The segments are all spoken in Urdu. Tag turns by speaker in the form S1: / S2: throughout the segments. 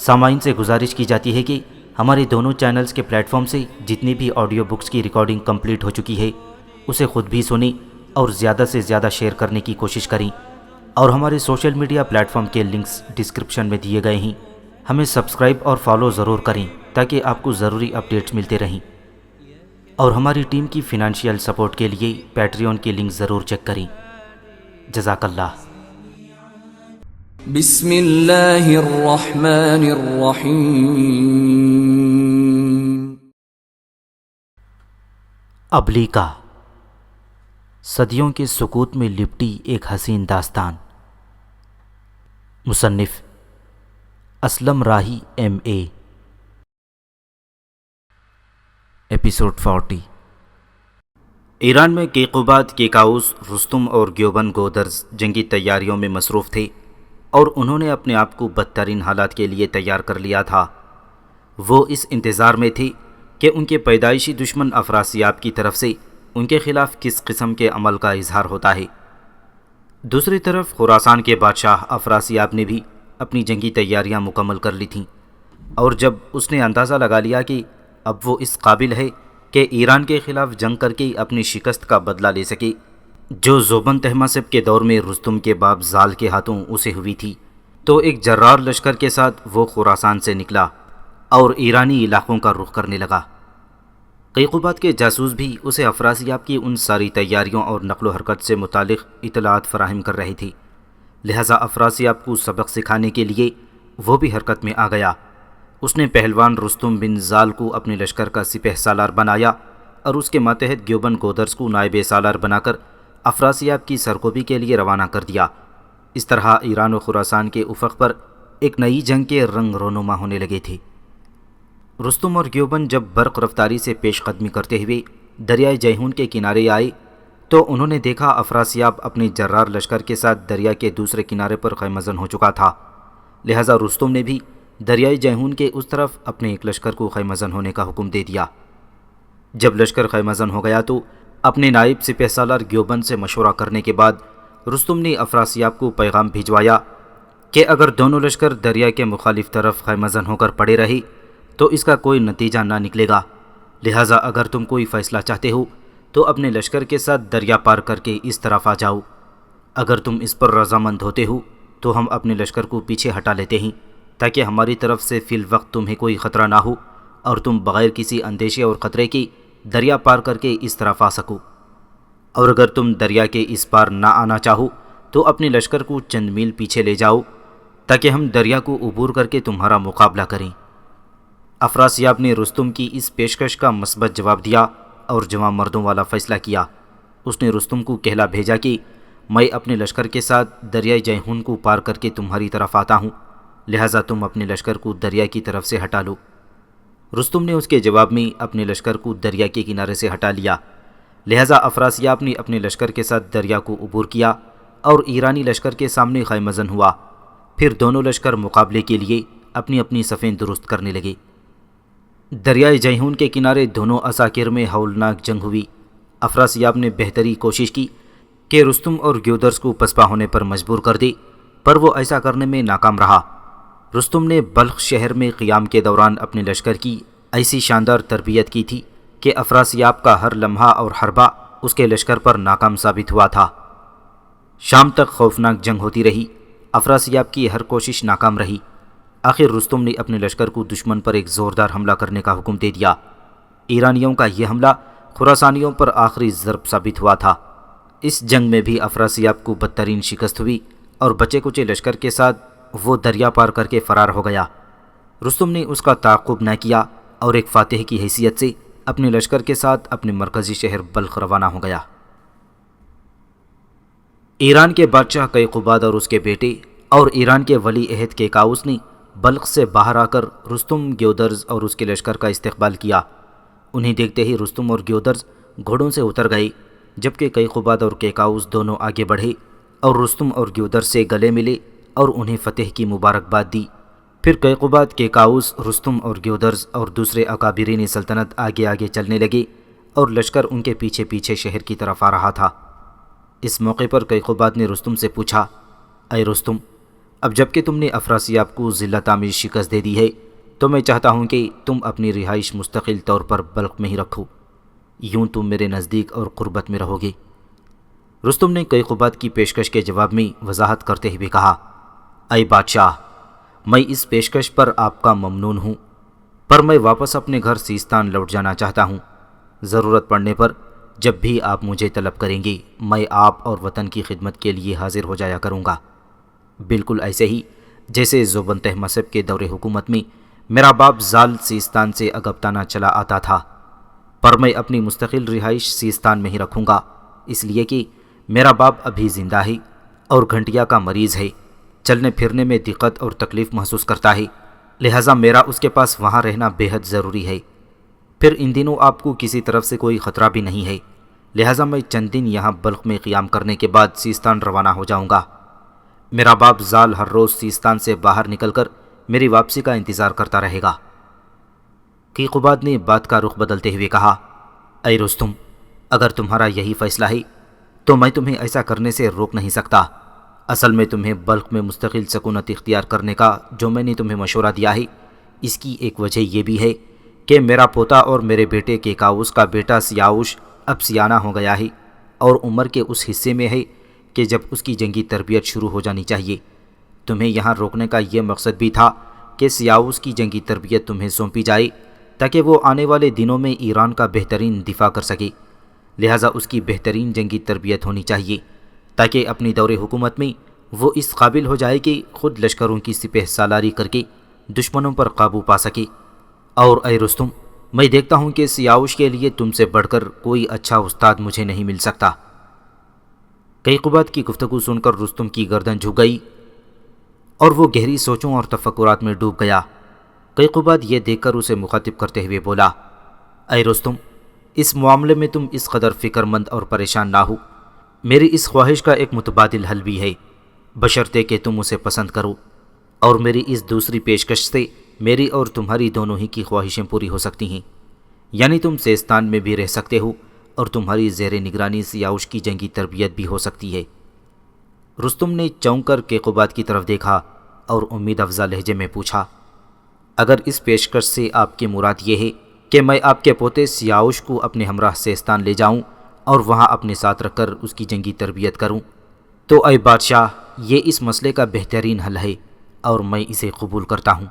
S1: سامعین سے گزارش کی جاتی ہے کہ ہمارے دونوں چینلز کے پلیٹ فارم سے جتنی بھی آڈیو بکس کی ریکارڈنگ کمپلیٹ ہو چکی ہے اسے خود بھی سنیں اور زیادہ سے زیادہ شیئر کرنے کی کوشش کریں، اور ہمارے سوشل میڈیا پلیٹ فارم کے لنکس ڈسکرپشن میں دیے گئے ہیں۔ ہمیں سبسکرائب اور فالو ضرور کریں تاکہ آپ کو ضروری اپڈیٹس ملتے رہیں، اور ہماری ٹیم کی فنانشیل سپورٹ کے لیے پیٹریون کی لنک ضرور چیک کریں۔ جزاک اللہ۔
S2: بسم اللہ الرحمن الرحیم۔
S1: ابلیکا، صدیوں کے سکوت میں لپٹی ایک حسین داستان۔ مصنف اسلم راہی MA۔ ایپیسوڈ 40۔ ایران میں کیقوباد، کیکاؤس، رستم اور گیوبند گودرز جنگی تیاریوں میں مصروف تھے، اور انہوں نے اپنے آپ کو بدترین حالات کے لیے تیار کر لیا تھا۔ وہ اس انتظار میں تھے کہ ان کے پیدائشی دشمن افراسیاب کی طرف سے ان کے خلاف کس قسم کے عمل کا اظہار ہوتا ہے۔ دوسری طرف خراسان کے بادشاہ افراسیاب نے بھی اپنی جنگی تیاریاں مکمل کر لی تھیں، اور جب اس نے اندازہ لگا لیا کہ اب وہ اس قابل ہے کہ ایران کے خلاف جنگ کر کے اپنی شکست کا بدلہ لے سکے جو زوبن طہماسپ کے دور میں رستم کے باپ زال کے ہاتھوں اسے ہوئی تھی، تو ایک جرار لشکر کے ساتھ وہ خراسان سے نکلا اور ایرانی علاقوں کا رخ کرنے لگا۔ کیقوباد کے جاسوس بھی اسے افراسیاب کی ان ساری تیاریوں اور نقل و حرکت سے متعلق اطلاعات فراہم کر رہے تھے، لہٰذا افراسیاب کو سبق سکھانے کے لیے وہ بھی حرکت میں آ گیا۔ اس نے پہلوان رستم بن زال کو اپنے لشکر کا سپہ سالار بنایا، اور اس کے ماتحت گیوبند گودرز کو نائب سالار بنا کر افراسیاب کی سرکوبی کے لیے روانہ کر دیا۔ اس طرح ایران و خراسان کے افق پر ایک نئی جنگ کے رنگ رونما ہونے لگے تھے۔ رستم اور گیوبند جب برق رفتاری سے پیش قدمی کرتے ہوئے دریائے جیہون کے کنارے آئے تو انہوں نے دیکھا افراسیاب اپنے جرار لشکر کے ساتھ دریا کے دوسرے کنارے پر خیمہ زن ہو چکا تھا، لہٰذا رستم نے بھی دریائے جیہون کے اس طرف اپنے ایک لشکر کو خیمہ زن ہونے کا حکم دے دیا۔ جب لشکر خیمہ زن ہو گیا تو اپنے نائب سپہ سالار گیوبند سے مشورہ کرنے کے بعد رستم نے افراسیاب کو پیغام بھجوایا کہ اگر دونوں لشکر دریا کے مخالف طرف خیمہ زن ہو کر پڑے رہے تو اس کا کوئی نتیجہ نہ نکلے گا، لہٰذا اگر تم کوئی فیصلہ چاہتے ہو تو اپنے لشکر کے ساتھ دریا پار کر کے اس طرف آ جاؤ۔ اگر تم اس پر رضامند ہوتے ہو تو ہم اپنے لشکر کو پیچھے ہٹا لیتے ہیں تاکہ ہماری طرف سے فی الوقت تمہیں کوئی خطرہ نہ ہو اور تم بغیر کسی اندیشے اور خطرے کے دریا پار کر کے اس طرف آ سکو، اور اگر تم دریا کے اس پار نہ آنا چاہو تو اپنے لشکر کو چند میل پیچھے لے جاؤ تاکہ ہم دریا کو عبور کر کے تمہارا مقابلہ کریں۔ افراسیاب نے رستم کی اس پیشکش کا مثبت جواب دیا اور جوان مردوں والا فیصلہ کیا۔ اس نے رستم کو کہلا بھیجا کہ میں اپنے لشکر کے ساتھ دریائے جیہون کو پار کر کے تمہاری طرف آتا ہوں، لہٰذا تم اپنے لشکر کو دریا کی طرف سے ہٹا لو۔ رستم نے اس کے جواب میں اپنے لشکر کو دریا کے کنارے سے ہٹا لیا، لہٰذا افراسیاب نے اپنے لشکر کے ساتھ دریا کو عبور کیا اور ایرانی لشکر کے سامنے خیمہ زن ہوا۔ پھر دونوں لشکر مقابلے کے لیے اپنی اپنی صفیں درست کرنے لگے۔ دریائے جیہون کے کنارے دونوں عساکر میں ہولناک جنگ ہوئی۔ افراسیاب نے بہتری کوشش کی کہ رستم اور گیودرز کو پسپا ہونے پر مجبور کر دے، پر وہ ایسا کرنے میں ناکام رہا۔ رستم نے بلخ شہر میں قیام کے دوران اپنے لشکر کی ایسی شاندار تربیت کی تھی کہ افراسیاب کا ہر لمحہ اور حربہ اس کے لشکر پر ناکام ثابت ہوا تھا۔ شام تک خوفناک جنگ ہوتی رہی، افراسیاب کی ہر کوشش ناکام رہی۔ آخر رستم نے اپنے لشکر کو دشمن پر ایک زوردار حملہ کرنے کا حکم دے دیا۔ ایرانیوں کا یہ حملہ خراسانیوں پر آخری ضرب ثابت ہوا تھا۔ اس جنگ میں بھی افراسیاب کو بدترین شکست ہوئی اور بچے کچے لشکر کے ساتھ وہ دریا پار کر کے فرار ہو گیا۔ رستم نے اس کا تعاقب نہ کیا اور ایک فاتح کی حیثیت سے اپنے لشکر کے ساتھ اپنے مرکزی شہر بلخ روانہ ہو گیا۔ ایران کے بادشاہ کیقوباد اور اس کے بیٹے اور ایران کے ولی عہد کیکاؤس نے بلخ سے باہر آ کر رستم، گیودرز اور اس کے لشکر کا استقبال کیا۔ انہیں دیکھتے ہی رستم اور گیودرز گھوڑوں سے اتر گئے، جبکہ کیقوباد اور کیکاؤس دونوں آگے بڑھے اور رستم اور گیودرز سے گلے ملے اور انہیں فتح کی مبارکباد دی۔ پھر کیقوباد، کیکاؤس، رستم اور گیودرز اور دوسرے اکابرین سلطنت آگے آگے چلنے لگے اور لشکر ان کے پیچھے پیچھے شہر کی طرف آ رہا تھا۔ اس موقع پر کیقوباد نے رستم سے پوچھا، اے رستم، اب جب کہ تم نے افراسیاب کو ذلت آمیز شکست دے دی ہے تو میں چاہتا ہوں کہ تم اپنی رہائش مستقل طور پر بلخ میں ہی رکھو، یوں تم میرے نزدیک اور قربت میں رہو گے۔ رستم نے کیقباد کی پیشکش کے جواب میں وضاحت کرتے ہوئے کہا، اے بادشاہ، میں اس پیشکش پر آپ کا ممنون ہوں، پر میں واپس اپنے گھر سیستان لوٹ جانا چاہتا ہوں۔ ضرورت پڑنے پر جب بھی آپ مجھے طلب کریں گے میں آپ اور وطن کی خدمت کے لیے حاضر ہو جایا کروں گا، بالکل ایسے ہی جیسے زوبن تہماسب کے دور حکومت میں میرا باپ زال سیستان سے اگبتانہ چلا آتا تھا۔ پر میں اپنی مستقل رہائش سیستان میں ہی رکھوں گا، اس لیے کہ میرا باپ ابھی زندہ ہے اور گھنٹیا کا مریض ہے، چلنے پھرنے میں دقت اور تکلیف محسوس کرتا ہے، لہٰذا میرا اس کے پاس وہاں رہنا بے حد ضروری ہے۔ پھر ان دنوں آپ کو کسی طرف سے کوئی خطرہ بھی نہیں ہے، لہٰذا میں چند دن یہاں بلخ میں قیام کرنے کے بعد سیستان روانہ ہو جاؤں گا۔ میرا باپ زال ہر روز سیستان سے باہر نکل کر میری واپسی کا انتظار کرتا رہے گا۔ کیقباد نے بات کا رخ بدلتے ہوئے کہا، اے رستم، اگر تمہارا یہی فیصلہ ہے تو میں تمہیں ایسا کرنے سے روک نہیں سکتا۔ اصل میں تمہیں بلخ میں مستقل سکونت اختیار کرنے کا جو میں نے تمہیں مشورہ دیا ہے، اس کی ایک وجہ یہ بھی ہے کہ میرا پوتا اور میرے بیٹے کیکاؤس کا بیٹا سیاؤش اب سیانہ ہو گیا ہے اور عمر کے اس حصے میں ہے کہ جب اس کی جنگی تربیت شروع ہو جانی چاہیے۔ تمہیں یہاں روکنے کا یہ مقصد بھی تھا کہ سیاؤس کی جنگی تربیت تمہیں سونپی جائے تاکہ وہ آنے والے دنوں میں ایران کا بہترین دفاع کر سکے، لہٰذا اس کی بہترین جنگی تربیت ہونی چاہیے تاکہ اپنی دور حکومت میں وہ اس قابل ہو جائے کہ خود لشکروں کی سپہ سالاری کر کے دشمنوں پر قابو پا سکے۔ اور اے رستم، میں دیکھتا ہوں کہ سیاؤش کے لیے تم سے بڑھ کر کوئی اچھا استاد مجھے نہیں مل سکتا۔ کیقباد کی گفتگو سن کر رستم کی گردن جھک گئی اور وہ گہری سوچوں اور تفکرات میں ڈوب گیا۔ کیقباد یہ دیکھ کر اسے مخاطب کرتے ہوئے بولا، اے رستم، اس معاملے میں تم اس قدر فکر مند اور پریشان نہ ہو، میری اس خواہش کا ایک متبادل حل بھی ہے، بشرطے کہ تم اسے پسند کرو، اور میری اس دوسری پیشکش سے میری اور تمہاری دونوں ہی کی خواہشیں پوری ہو سکتی ہیں، یعنی تم سیستان میں بھی رہ سکتے ہو اور تمہاری زیر نگرانی سیاؤش کی جنگی تربیت بھی ہو سکتی ہے۔ رستم نے چونک کر کیقباد کی طرف دیکھا اور امید افزا لہجے میں پوچھا، اگر اس پیشکش سے آپ کی مراد یہ ہے کہ میں آپ کے پوتے سیاؤش کو اپنے ہمراہ سیستان لے جاؤں اور وہاں اپنے ساتھ رکھ کر اس کی جنگی تربیت کروں تو اے بادشاہ، یہ اس مسئلے کا بہترین حل ہے اور میں اسے قبول کرتا ہوں۔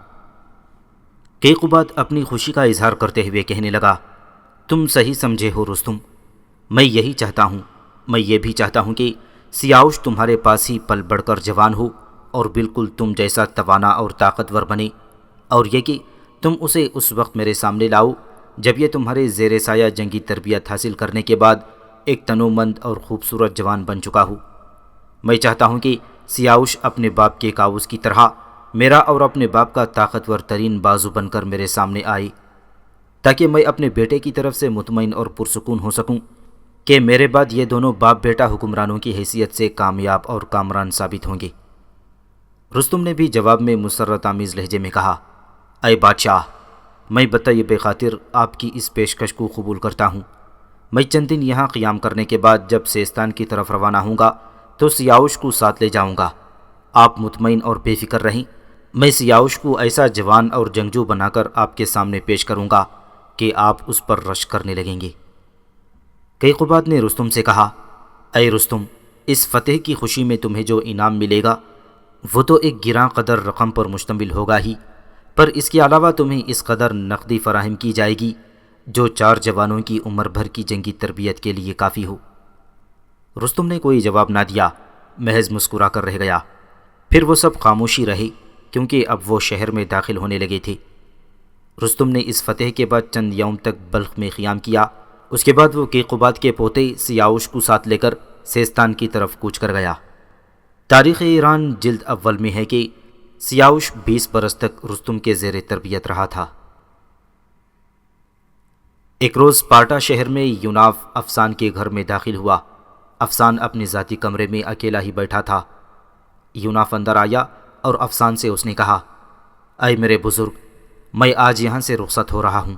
S1: کیقباد اپنی خوشی کا اظہار کرتے ہوئے کہنے لگا، تم صحیح سمجھے ہو رستم، میں یہی چاہتا ہوں، میں یہ بھی چاہتا ہوں کہ سیاؤش تمہارے پاس ہی پل بڑھ کر جوان ہو اور بالکل تم جیسا توانا اور طاقتور بنے، اور یہ کہ تم اسے اس وقت میرے سامنے لاؤ جب یہ تمہارے زیر سایہ جنگی تربیت حاصل کرنے کے بعد ایک تنومند اور خوبصورت جوان بن چکا ہو۔ میں چاہتا ہوں کہ سیاؤش اپنے باپ کے کاؤس کی طرح میرا اور اپنے باپ کا طاقتور ترین بازو بن کر میرے سامنے آئے، تاکہ میں اپنے بیٹے کی طرف سے مطمئن اور پرسکون ہو سکوں کہ میرے بعد یہ دونوں باپ بیٹا حکمرانوں کی حیثیت سے کامیاب اور کامران ثابت ہوں گے۔ رستم نے بھی جواب میں مسرت آمیز لہجے میں کہا، اے بادشاہ، میں بطیب خاطر آپ کی اس پیشکش کو قبول کرتا ہوں۔ میں چند دن یہاں قیام کرنے کے بعد جب سیستان کی طرف روانہ ہوں گا تو سیاؤش کو ساتھ لے جاؤں گا۔ آپ مطمئن اور بے فکر رہیں، میں سیاؤش کو ایسا جوان اور جنگجو بنا کر آپ کے سامنے پیش کروں گا کہ آپ اس پر رشک کرنے لگیں گے۔ کیقباد نے رستم سے کہا، اے رستم، اس فتح کی خوشی میں تمہیں جو انعام ملے گا وہ تو ایک گراں قدر رقم پر مشتمل ہوگا ہی، پر اس کے علاوہ تمہیں اس قدر نقدی فراہم کی جائے گی جو 4 جوانوں کی عمر بھر کی جنگی تربیت کے لیے کافی ہو۔ رستم نے کوئی جواب نہ دیا، محض مسکرا کر رہ گیا۔ پھر وہ سب خاموشی رہے کیونکہ اب وہ شہر میں داخل ہونے لگے تھے۔ رستم نے اس فتح کے بعد چند یوم تک بلخ میں قیام کیا، اس کے بعد وہ کیقباد کے پوتے سیاؤش کو ساتھ لے کر سیستان کی طرف کوچ کر گیا۔ تاریخ ایران جلد اول میں ہے کہ سیاؤش 20 برس تک رستم کے زیر تربیت رہا تھا۔ ایک روز پارٹا شہر میں یوناف افسان کے گھر میں داخل ہوا۔ افسان اپنے ذاتی کمرے میں اکیلا ہی بیٹھا تھا۔ یوناف اندر آیا اور افسان سے اس نے کہا، اے میرے بزرگ، میں آج یہاں سے رخصت ہو رہا ہوں۔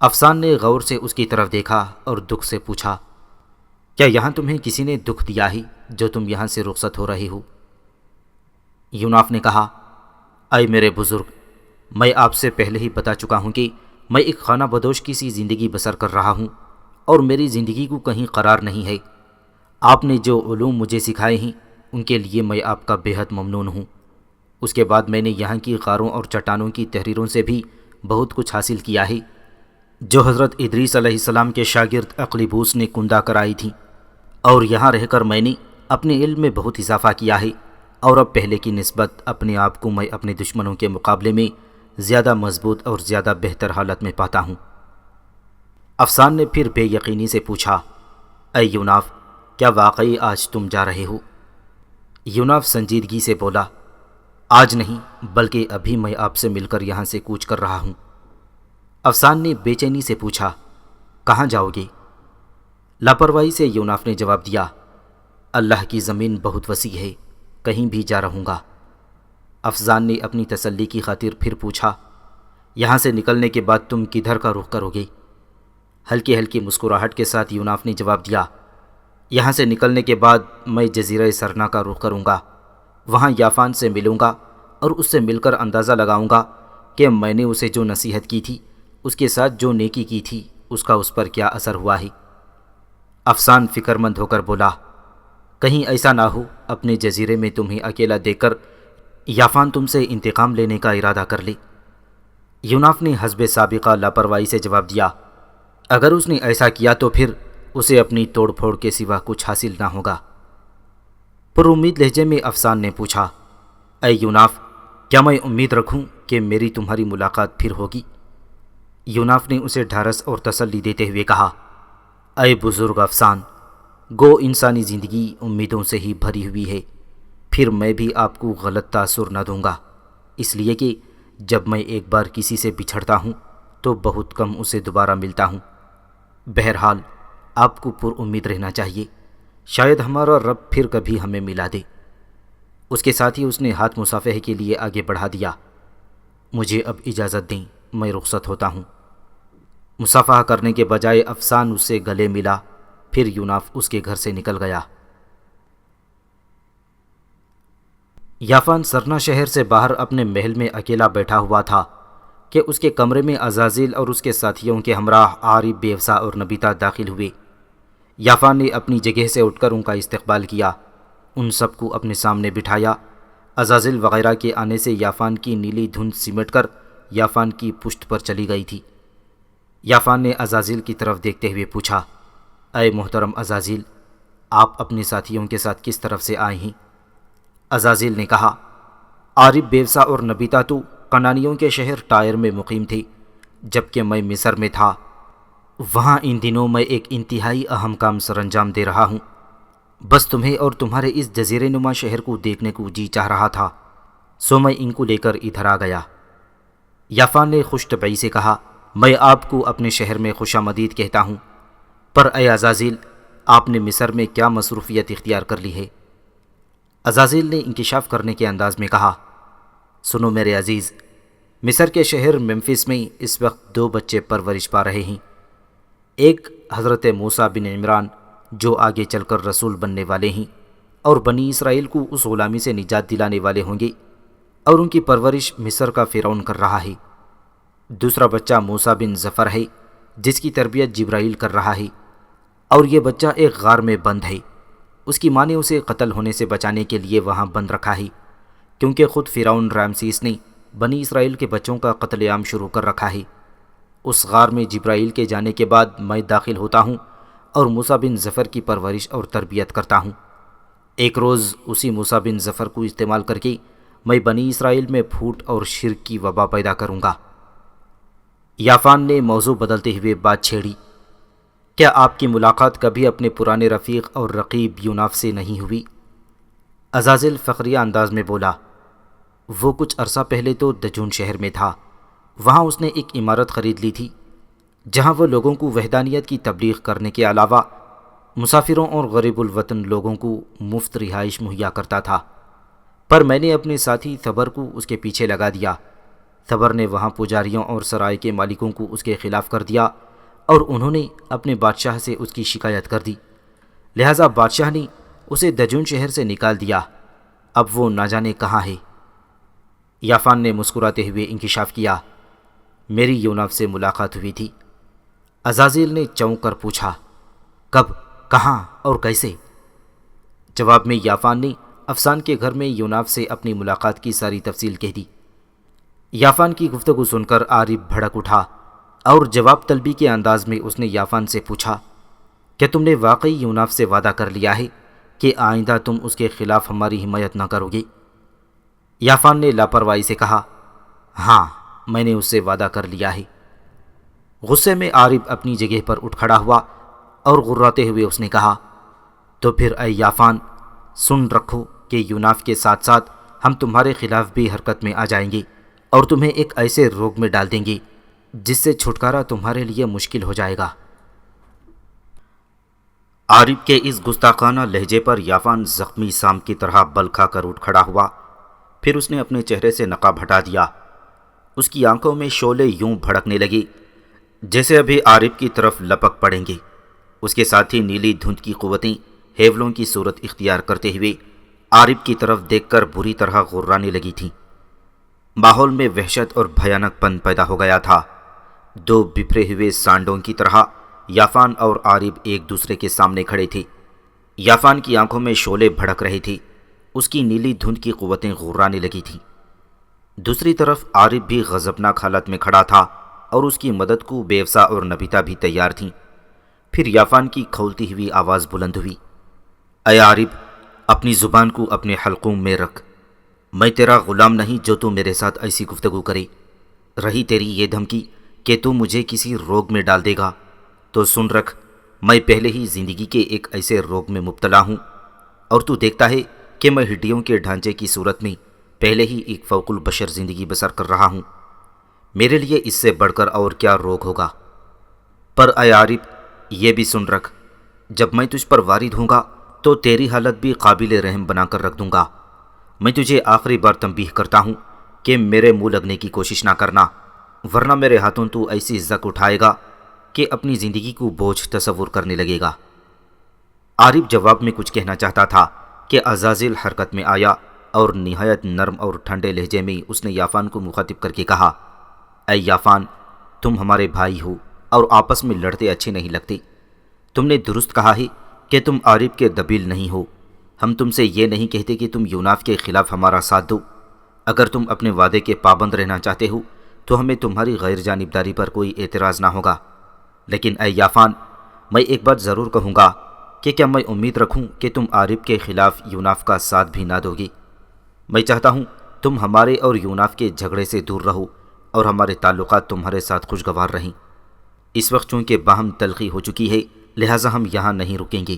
S1: افسان نے غور سے اس کی طرف دیکھا اور دکھ سے پوچھا، کیا یہاں تمہیں کسی نے دکھ دیا ہے جو تم یہاں سے رخصت ہو رہے ہو؟ یوناف نے کہا، اے میرے بزرگ، میں آپ سے پہلے ہی بتا چکا ہوں کہ میں ایک خانہ بدوش کی سی زندگی بسر کر رہا ہوں اور میری زندگی کو کہیں قرار نہیں ہے۔ آپ نے جو علوم مجھے سکھائے ہیں ان کے لیے میں آپ کا بے حد ممنون ہوں۔ اس کے بعد میں نے یہاں کی غاروں اور چٹانوں کی تحریروں سے بھی بہت کچھ حاصل کیا ہے جو حضرت ادریس علیہ السلام کے شاگرد اقلیبوس نے کندہ کرائی تھیں، اور یہاں رہ کر میں نے اپنے علم میں بہت اضافہ کیا ہے، اور اب پہلے کی نسبت اپنے آپ کو میں اپنے دشمنوں کے مقابلے میں زیادہ مضبوط اور زیادہ بہتر حالت میں پاتا ہوں۔ افسان نے پھر بے یقینی سے پوچھا، اے یوناف، کیا واقعی آج تم جا رہے ہو؟ یوناف سنجیدگی سے بولا، آج نہیں بلکہ ابھی میں آپ سے مل کر یہاں سے کوچ کر رہا ہوں۔ افسان نے بے چینی سے پوچھا، کہاں جاؤ گے؟ لاپرواہی سے یوناف نے جواب دیا، اللہ کی زمین بہت وسیع ہے، کہیں بھی جا رہوں گا۔ افسان نے اپنی تسلی کی خاطر پھر پوچھا، یہاں سے نکلنے کے بعد تم کدھر کا رخ کرو گے؟ ہلکی ہلکی مسکراہٹ کے ساتھ یوناف نے جواب دیا، یہاں سے نکلنے کے بعد میں جزیرہ سرنا کا رخ کروں گا، وہاں یافان سے ملوں گا اور اس سے مل کر اندازہ لگاؤں گا کہ میں نے اسے جو نصیحت کی تھی اس کے ساتھ جو نیکی کی تھی اس کا اس پر کیا اثر ہوا ہے۔ افسان فکر مند ہو کر بولا، کہیں ایسا نہ ہو اپنے جزیرے میں تمہیں اکیلا دیکھ کر یافان تم سے انتقام لینے کا ارادہ کر لے۔ یوناف نے حسب سابقہ لاپرواہی سے جواب دیا، اگر اس نے ایسا کیا تو پھر اسے اپنی توڑ پھوڑ کے سوا کچھ حاصل نہ ہوگا۔ پر امید لہجے میں افسان نے پوچھا، اے یوناف، کیا میں امید رکھوں کہ میری تمہاری ملاقات پھر ہوگی؟ یوناف نے اسے ڈھارس اور تسلی دیتے ہوئے کہا، اے بزرگ افسان، گو انسانی زندگی امیدوں سے ہی بھری ہوئی ہے، پھر میں بھی آپ کو غلط تاثر نہ دوں گا، اس لیے کہ جب میں ایک بار کسی سے بچھڑتا ہوں تو بہت کم اسے دوبارہ ملتا ہوں۔ بہرحال آپ کو پر امید رہنا چاہیے، شاید ہمارا رب پھر کبھی ہمیں ملا دے۔ اس کے ساتھ ہی اس نے ہاتھ مصافحے کے لیے آگے بڑھا دیا۔ مجھے اب اجازت دیں، میں رخصت ہوتا ہوں۔ مصافحہ کرنے کے بجائے افسان اس سے گلے ملا، پھر یوناف اس کے گھر سے نکل گیا۔ یافان سرنا شہر سے باہر اپنے محل میں اکیلا بیٹھا ہوا تھا کہ اس کے کمرے میں عزازیل اور اس کے ساتھیوں کے ہمراہ عارب، بیوسا اور نبیتا داخل ہوئے۔ یافان نے اپنی جگہ سے اٹھ کر ان کا استقبال کیا، ان سب کو اپنے سامنے بٹھایا۔ عزازیل وغیرہ کے آنے سے یافان کی نیلی دھند سمٹ کر یافان کی پشت پر چلی گئی تھی۔ یافان نے عزازیل کی طرف دیکھتے ہوئے پوچھا، اے محترم عزازیل، آپ اپنے ساتھیوں کے ساتھ کس طرف سے آئے ہیں؟ عزازیل نے کہا، عارب، بیوسا اور نبیتا تو کنانیوں کے شہر ٹائر میں مقیم تھے، جبکہ میں مصر میں تھا۔ وہاں ان دنوں میں ایک انتہائی اہم کام سر انجام دے رہا ہوں، بس تمہیں اور تمہارے اس جزیرے نما شہر کو دیکھنے کو جی چاہ رہا تھا، سو میں ان کو لے کر ادھر آ گیا۔ یافان نے خوش طبعی سے کہا، میں آپ کو اپنے شہر میں خوش آمدید کہتا ہوں، پر اے عزازیل، آپ نے مصر میں کیا مصروفیت اختیار کر لی ہے؟ عزازیل نے انکشاف کرنے کے انداز میں کہا، سنو میرے عزیز، مصر کے شہر ممفس میں اس وقت 2 بچے پرورش پا رہے ہیں، ایک حضرت موسیٰ بن عمران جو آگے چل کر رسول بننے والے ہیں اور بنی اسرائیل کو اس غلامی سے نجات دلانے والے ہوں گے، اور ان کی پرورش مصر کا فرعون کر رہا ہے۔ دوسرا بچہ موسیٰ بن ظفر ہے جس کی تربیت جبرائیل کر رہا ہے، اور یہ بچہ ایک غار میں بند ہے۔ اس کی ماں نے اسے قتل ہونے سے بچانے کے لیے وہاں بند رکھا ہے، کیونکہ خود فرعون رامسیس نے بنی اسرائیل کے بچوں کا قتل عام شروع کر رکھا ہے۔ اس غار میں جبرائیل کے جانے کے بعد میں داخل ہوتا ہوں اور موسیٰ بن ظفر کی پرورش اور تربیت کرتا ہوں۔ ایک روز اسی موسیٰ بن ظفر کو استعمال کر کے میں بنی اسرائیل میں پھوٹ اور شرک کی وبا پیدا کروں گا۔ یافان نے موضوع بدلتے ہوئے بات چھیڑی، کیا آپ کی ملاقات کبھی اپنے پرانے رفیق اور رقیب یوناف سے نہیں ہوئی؟ عزازیل فخریہ انداز میں بولا، وہ کچھ عرصہ پہلے تو دجون شہر میں تھا، وہاں اس نے ایک عمارت خرید لی تھی جہاں وہ لوگوں کو وحدانیت کی تبلیغ کرنے کے علاوہ مسافروں اور غریب الوطن لوگوں کو مفت رہائش مہیا کرتا تھا، پر میں نے اپنے ساتھی ثبر کو اس کے پیچھے لگا دیا۔ ثبر نے وہاں پجاریوں اور سرائے کے مالکوں کو اس کے خلاف کر دیا اور انہوں نے اپنے بادشاہ سے اس کی شکایت کر دی، لہٰذا بادشاہ نے اسے دجون شہر سے نکال دیا۔ اب وہ نہ جانے کہاں ہے۔ یافان نے مسکراتے ہوئے انکشاف کیا، میری یوناف سے ملاقات ہوئی تھی۔ عزازیل نے چونک کر پوچھا، کب، کہاں اور کیسے؟ جواب میں یافان نے افسان کے گھر میں یوناف سے اپنی ملاقات کی ساری تفصیل کہہ دی۔ یافان کی گفتگو سن کر عارف بھڑک اٹھا اور جواب طلبی کے انداز میں اس نے یافان سے پوچھا، کیا تم نے واقعی یوناف سے وعدہ کر لیا ہے کہ آئندہ تم اس کے خلاف ہماری حمایت نہ کرو گے؟ یافان نے لاپرواہی سے کہا، ہاں، میں نے اس سے وعدہ کر لیا ہے۔ غصے میں عارف اپنی جگہ پر اٹھ کھڑا ہوا اور غراتے ہوئے اس نے کہا، تو پھر اے یافان، سن رکھو کہ یوناف کے ساتھ ساتھ ہم تمہارے خلاف بھی حرکت میں آ جائیں گے اور تمہیں ایک ایسے روگ میں ڈال دیں گے جس سے چھٹکارا تمہارے لیے مشکل ہو جائے گا۔ عارف کے اس گستاخانہ لہجے پر یافان زخمی سام کی طرح بل کھا کر اٹھ کھڑا ہوا، پھر اس نے اپنے چہرے سے نقاب ہٹا دیا۔ اس کی آنکھوں میں شعلے یوں بھڑکنے لگے جیسے ابھی عارف کی طرف لپک پڑیں گے۔ اس کے ساتھ ہی نیلی دھند کی قوتیں ہیولوں کی صورت اختیار کرتے ہوئے عارف کی طرف دیکھ کر بری طرح غرانے لگی تھیں۔ ماحول میں وحشت اور بھیانک پن پیدا ہو گیا تھا۔ دو بپھرے ہوئے سانڈوں کی طرح یافان اور عارف ایک دوسرے کے سامنے کھڑے تھے۔ یافان کی آنکھوں میں شعلے بھڑک رہے تھے، اس کی نیلی دھند کی قوتیں غرانے لگی تھیں۔ دوسری طرف عارف بھی غضبناک حالت میں کھڑا تھا اور اس کی مدد کو بیوسا اور نبیتا بھی تیار تھیں۔ پھر یافان کی کھولتی ہوئی آواز بلند ہوئی، اے عارف، اپنی زبان کو اپنے حلقوم میں رکھ، میں تیرا غلام نہیں جو تو میرے ساتھ ایسی گفتگو کرے۔ رہی تیری یہ دھمکی کہ تو مجھے کسی روگ میں ڈال دے گا، تو سن رکھ، میں پہلے ہی زندگی کے ایک ایسے روگ میں مبتلا ہوں، اور تو دیکھتا ہے کہ میں ہڈیوں کے ڈھانچے کی صورت میں پہلے ہی ایک فوق البشر زندگی بسر کر رہا ہوں۔ میرے لیے اس سے بڑھ کر اور کیا روگ ہوگا؟ پر اے عارف، یہ بھی سن رکھ، جب میں تجھ پر وارد ہوں گا تو تیری حالت بھی قابل رحم بنا کر رکھ دوں گا۔ میں تجھے آخری بار تنبیہ کرتا ہوں کہ میرے منہ لگنے کی کوشش نہ کرنا، ورنہ میرے ہاتھوں تو ایسی زک اٹھائے گا کہ اپنی زندگی کو بوجھ تصور کرنے لگے گا۔ عارف جواب میں کچھ کہنا چاہتا تھا کہ عزازیل حرکت میں آیا اور نہایت نرم اور ٹھنڈے لہجے میں اس نے یافان کو مخاطب کر کے کہا، اے یافان، تم ہمارے بھائی ہو اور آپس میں لڑتے اچھے نہیں لگتے۔ تم نے درست کہا ہے کہ تم عارف کے دبیل نہیں ہو۔ ہم تم سے یہ نہیں کہتے کہ تم یوناف کے خلاف ہمارا ساتھ دو۔ اگر تم اپنے وعدے کے پابند رہنا چاہتے ہو تو ہمیں تمہاری غیر جانبداری پر کوئی اعتراض نہ ہوگا، لیکن اے یافان، میں ایک بات ضرور کہوں گا کہ کیا میں امید رکھوں کہ تم عارف کے خلاف یوناف کا ساتھ بھی نہ دو گے؟ میں چاہتا ہوں تم ہمارے اور یوناف کے جھگڑے سے دور رہو اور ہمارے تعلقات تمہارے ساتھ خوشگوار رہیں۔ اس وقت چونکہ باہم تلخی ہو چکی ہے، لہٰذا ہم یہاں نہیں رکیں گے۔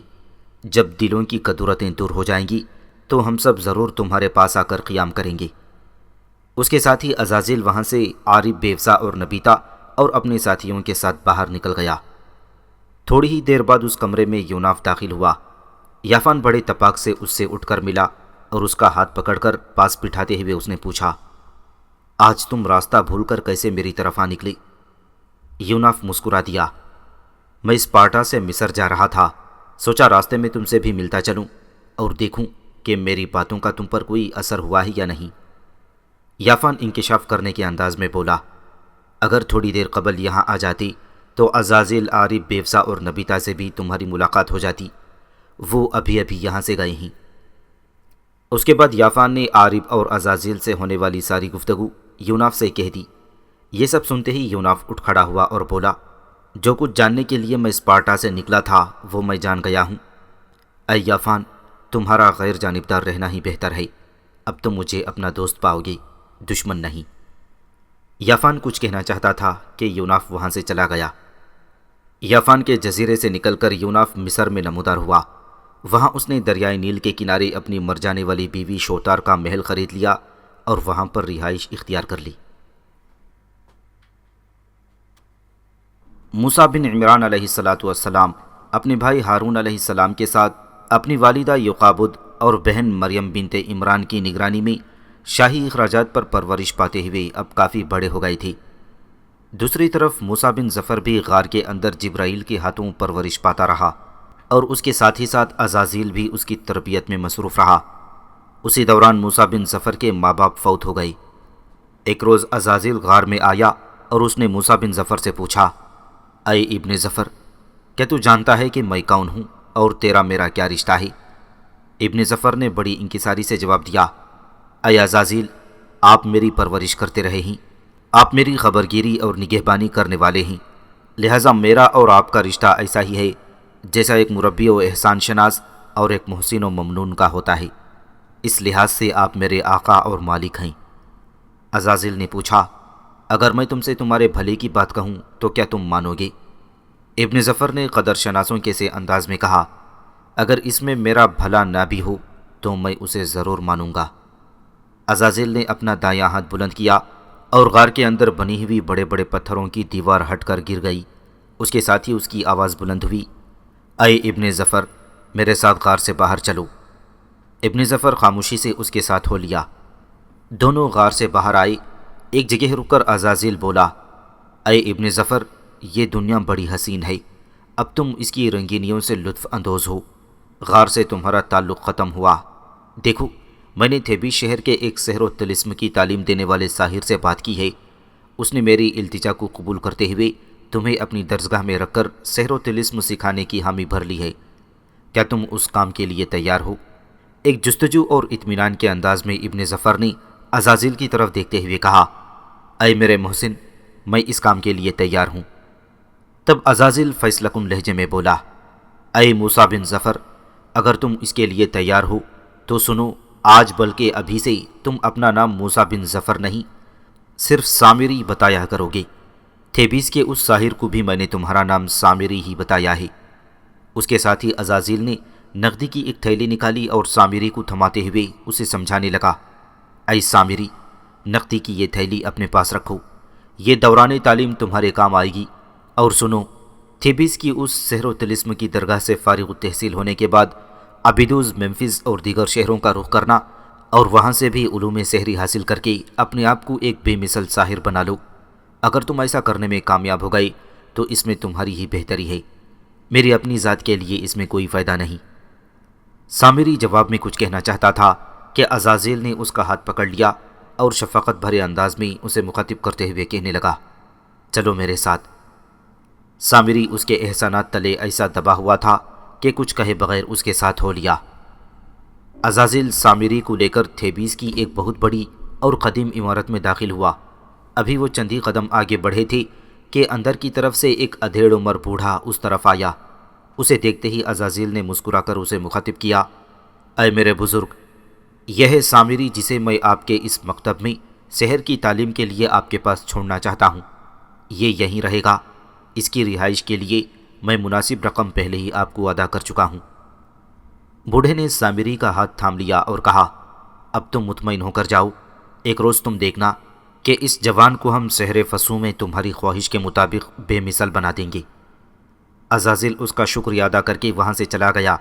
S1: جب دلوں کی کدورتیں دور ہو جائیں گی تو ہم سب ضرور تمہارے پاس آ کر قیام کریں گے۔ اس کے ساتھ ہی عزازیل وہاں سے عارف، بیوسا اور نبیتا اور اپنے ساتھیوں کے ساتھ باہر نکل گیا۔ تھوڑی ہی دیر بعد اس کمرے میں یوناف داخل ہوا۔ یافان بڑے تپاک سے اس سے اٹھ کر ملا اور اس کا ہاتھ پکڑ کر پاس بٹھاتے ہوئے اس نے پوچھا، آج تم راستہ بھول کر کیسے میری طرف آ نکلے؟ یوناف مسکرا دیا، میں اسپارٹا سے مصر جا رہا تھا، سوچا راستے میں تم سے بھی ملتا چلوں اور دیکھوں کہ میری باتوں کا تم پر کوئی اثر ہوا ہے یا نہیں۔ یافان انکشاف کرنے کے انداز میں بولا، اگر تھوڑی دیر قبل یہاں آ جاتی تو عزازیل، عارف، بیوسا اور نبیتا سے بھی تمہاری ملاقات ہو جاتی، وہ ابھی ابھی یہاں سے گئے ہیں۔ اس کے بعد یافان نے عارف اور عزازیل سے ہونے والی ساری گفتگو یوناف سے کہہ دی۔ یہ سب سنتے ہی یوناف اٹھ کھڑا ہوا اور بولا، جو کچھ جاننے کے لیے میں اسپارٹا سے نکلا تھا وہ میں جان گیا ہوں۔ اے یافان، تمہارا غیر جانبدار رہنا ہی بہتر ہے۔ اب تم مجھے اپنا دوست پاؤ گے، دشمن نہیں۔ یافان کچھ کہنا چاہتا تھا کہ یوناف وہاں سے چلا گیا۔ یافان کے جزیرے سے نکل کر یوناف مصر میں نمودار ہوا۔ وہاں اس نے دریائے نیل کے کنارے اپنی مر جانے والی بیوی شوتار کا محل خرید لیا اور وہاں پر رہائش اختیار کر لی۔ موسیٰ بن عمران علیہ السلام اپنے بھائی ہارون علیہ السلام کے ساتھ اپنی والدہ یوقابد اور بہن مریم بنت عمران کی نگرانی میں شاہی اخراجات پر پرورش پاتے ہوئے اب کافی بڑے ہو گئے تھے۔ دوسری طرف موسیٰ بن ظفر بھی غار کے اندر جبرائیل کے ہاتھوں پرورش پاتا رہا اور اس کے ساتھ ہی ساتھ عزازیل بھی اس کی تربیت میں مصروف رہا۔ اسی دوران موسیٰ بن ظفر کے ماں باپ فوت ہو گئے۔ ایک روز عزازیل غار میں آیا اور اس نے موسیٰ بن ظفر سے پوچھا، اے ابن ظفر، کیا تو جانتا ہے کہ میں کون ہوں اور تیرا میرا کیا رشتہ ہے؟ ابن ظفر نے بڑی انکساری سے جواب دیا، اے عزازیل، آپ میری پرورش کرتے رہے ہیں، آپ میری خبرگیری اور نگہبانی کرنے والے ہیں، لہٰذا میرا اور آپ کا رشتہ ایسا ہی ہے جیسا ایک مربی و احسان شناس اور ایک محسن و ممنون کا ہوتا ہے، اس لحاظ سے آپ میرے آقا اور مالک ہیں۔ عزازیل نے پوچھا، اگر میں تم سے تمہارے بھلے کی بات کہوں تو کیا تم مانو گے؟ ابن ظفر نے قدر شناسوں کے سے انداز میں کہا، اگر اس میں میرا بھلا نہ بھی ہو تو میں اسے ضرور مانوں گا۔ عزازیل نے اپنا دایاں ہاتھ بلند کیا اور غار کے اندر بنی ہوئی بڑے بڑے پتھروں کی دیوار ہٹ کر گر گئی۔ اس کے ساتھ ہی اس کی آواز بلند ہوئی، اے ابن ظفر، میرے ساتھ غار سے باہر چلو۔ ابن ظفر خاموشی سے اس کے ساتھ ہو لیا۔ دونوں غار سے باہر آئے۔ ایک جگہ رک کر عزازیل بولا، اے ابن ظفر، یہ دنیا بڑی حسین ہے، اب تم اس کی رنگینیوں سے لطف اندوز ہو۔ غار سے تمہارا تعلق ختم ہوا۔ دیکھو، میں نے تھیبیس شہر کے ایک سحر و طلسم کی تعلیم دینے والے ساحر سے بات کی ہے۔ اس نے میری التجا کو قبول کرتے ہوئے تمہیں اپنی درسگاہ میں رکھ کر سحر و طلسم سکھانے کی حامی بھر لی ہے۔ کیا تم اس کام کے لیے تیار ہو؟ ایک جستجو اور اطمینان کے انداز میں ابن ظفر نے عزازیل کی طرف دیکھتے ہوئے کہا، اے میرے محسن، میں اس کام کے لیے تیار ہوں۔ تب عزازیل فیصلہ کن لہجے میں بولا، اے موسیٰ بن ظفر، اگر تم اس کے لیے تیار ہو تو سنو، آج بلکہ ابھی سے تم اپنا نام موسیٰ بن ظفر نہیں، صرف سامری بتایا کرو گے۔ تھیبیس کے اس ساحر کو بھی میں نے تمہارا نام سامری ہی بتایا ہے۔ اس کے ساتھ ہی عزازیل نے نقدی کی ایک تھیلی نکالی اور سامری کو تھماتے ہوئے اسے سمجھانے لگا، اے سامری، نقدی کی یہ تھیلی اپنے پاس رکھو، یہ دوران تعلیم تمہارے کام آئے گی۔ اور سنو، تھیبیس کی اس سحر و طلسم کی درگاہ سے فارغ التحصیل ہونے کے بعد ابیدوس، ممفز اور دیگر شہروں کا رخ کرنا اور وہاں سے بھی علوم سحری حاصل کر کے اپنے آپ کو ایک بے مثل ساحر بنا لو۔ اگر تم ایسا کرنے میں کامیاب ہو گئے تو اس میں تمہاری ہی بہتری ہے، میری اپنی ذات کے لیے اس میں کوئی فائدہ نہیں۔ سامری جواب میں کچھ کہنا چاہتا تھا کہ عزازیل نے اس کا ہاتھ پکڑ لیا اور شفقت بھرے انداز میں اسے مخاطب کرتے ہوئے کہنے لگا، چلو میرے ساتھ۔ سامری اس کے احسانات تلے ایسا دبا ہوا تھا کہ کچھ کہے بغیر اس کے ساتھ ہو لیا۔ عزازیل سامری کو لے کر تھیبیس کی ایک بہت بڑی اور قدیم عمارت میں داخل ہوا۔ ابھی وہ چند ہی قدم آگے بڑھے تھے کہ اندر کی طرف سے ایک ادھیڑ عمر بوڑھا اس طرف آیا۔ اسے دیکھتے ہی عزازیل نے مسکرا کر اسے مخاطب کیا، اے میرے بزرگ، یہ ہے سامری جسے میں آپ کے اس مکتب میں سحر کی تعلیم کے لیے آپ کے پاس چھوڑنا چاہتا ہوں۔ یہ یہیں رہے گا، اس کی رہائش کے لیے میں مناسب رقم پہلے ہی آپ کو ادا کر چکا ہوں۔ بوڑھے نے سامری کا ہاتھ تھام لیا اور کہا، اب تم مطمئن ہو کر جاؤ، ایک روز تم دیکھنا کہ اس جوان کو ہم سحر فسوں میں تمہاری خواہش کے مطابق بے مثل بنا دیں گے۔ عزازیل اس کا شکریہ ادا کر کے وہاں سے چلا گیا،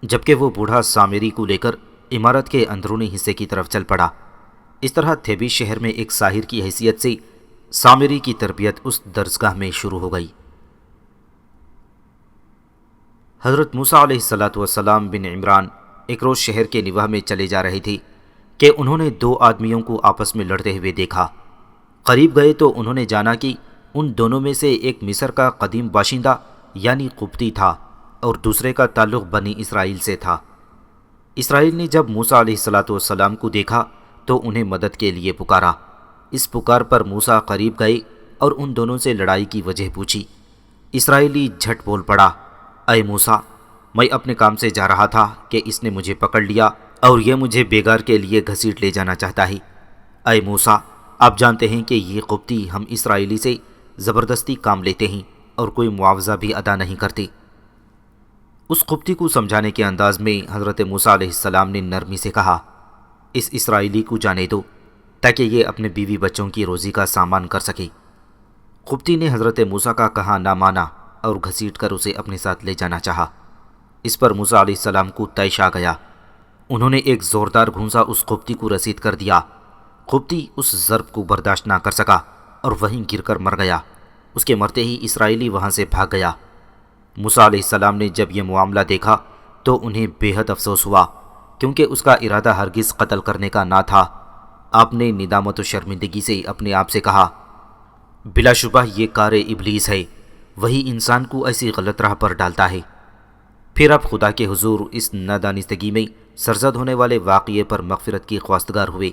S1: جبکہ وہ بوڑھا سامری کو لے کر عمارت کے اندرونی حصے کی طرف چل پڑا۔ اس طرح تھیبیس شہر میں ایک ساحر کی حیثیت سے سامری کی تربیت اس درسگاہ میں شروع ہو گئی۔ حضرت موسیٰ علیہ السلام بن عمران ایک روز شہر کے نواح میں چلے جا رہے تھے کہ انہوں نے دو آدمیوں کو آپس میں لڑتے ہوئے دیکھا۔ قریب گئے تو انہوں نے جانا کہ ان دونوں میں سے ایک مصر کا قدیم باشندہ یعنی قبطی تھا اور دوسرے کا تعلق بنی اسرائیل سے تھا۔ اسرائیل نے جب موسیٰ علیہ السلام کو دیکھا تو انہیں مدد کے لیے پکارا۔ اس پکار پر موسیٰ قریب گئے اور ان دونوں سے لڑائی کی وجہ پوچھی۔ اسرائیلی جھٹ بول پڑا، اے موسیٰ، میں اپنے کام سے جا رہا تھا کہ اس نے مجھے پکڑ لیا اور یہ مجھے بیگار کے لیے گھسیٹ لے جانا چاہتا ہے۔ اے موسیٰ، آپ جانتے ہیں کہ یہ قبطی ہم اسرائیلی سے زبردستی کام لیتے ہیں اور کوئی معاوضہ بھی ادا نہیں کرتے۔ اس قبطی کو سمجھانے کے انداز میں حضرت موسیٰ علیہ السلام نے نرمی سے کہا، اس اسرائیلی کو جانے دو تاکہ یہ اپنے بیوی بچوں کی روزی کا سامان کر سکے۔ قبطی نے حضرت موسیٰ کا کہا نہ مانا اور گھسیٹ کر اسے اپنے ساتھ لے جانا چاہا۔ اس پر موسیٰ علیہ السلام کو طیش آ گیا۔ انہوں نے ایک زوردار گھونسا اس قبطی کو رسید کر دیا۔ قبطی اس ضرب کو برداشت نہ کر سکا اور وہیں گر کر مر گیا۔ اس کے مرتے ہی اسرائیلی وہاں سے بھاگ گیا۔ موسیٰ علیہ السلام نے جب یہ معاملہ دیکھا تو انہیں بے حد افسوس ہوا کیونکہ اس کا ارادہ ہرگز قتل کرنے کا نہ تھا۔ آپ نے ندامت و شرمندگی سے اپنے آپ سے کہا، بلا شبہ یہ کار ابلیس ہے، وہی انسان کو ایسی غلط راہ پر ڈالتا ہے۔ پھر آپ خدا کے حضور اس نادانستگی میں سرزد ہونے والے واقعے پر مغفرت کی خواستگار ہوئے۔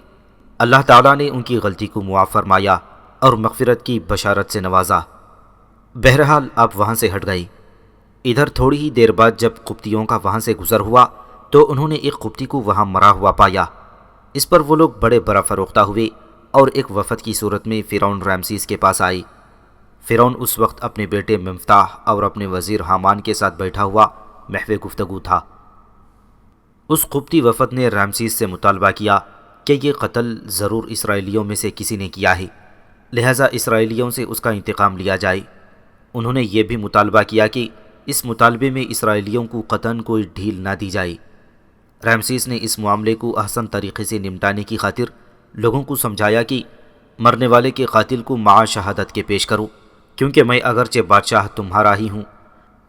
S1: اللہ تعالیٰ نے ان کی غلطی کو معاف فرمایا اور مغفرت کی بشارت سے نوازا۔ بہرحال آپ وہاں سے ہٹ گئے۔ ادھر تھوڑی ہی دیر بعد جب قبطیوں کا وہاں سے گزر ہوا تو انہوں نے ایک قبطی کو وہاں مرا ہوا پایا۔ اس پر وہ لوگ بڑے برا فروختہ ہوئے اور ایک وفد کی صورت میں فرعون رامسیس کے پاس آئے۔ فرعون اس وقت اپنے بیٹے مفتاح اور اپنے وزیر حامان کے ساتھ بیٹھا ہوا محو گفتگو تھا۔ اس قبطی وفد نے رامسیس سے مطالبہ کیا کہ یہ قتل ضرور اسرائیلیوں میں سے کسی نے کیا ہے، لہٰذا اسرائیلیوں سے اس کا انتقام لیا جائے۔ انہوں نے یہ بھی مطالبہ کیا کہ اس مطالبے میں اسرائیلیوں کو قطعاً کوئی ڈھیل نہ دی جائے۔ رامسیس نے اس معاملے کو احسن طریقے سے نمٹانے کی خاطر لوگوں کو سمجھایا کہ مرنے والے کے قاتل کو مع شہادت کے پیش کرو، کیونکہ میں اگرچہ بادشاہ تمہارا ہی ہوں،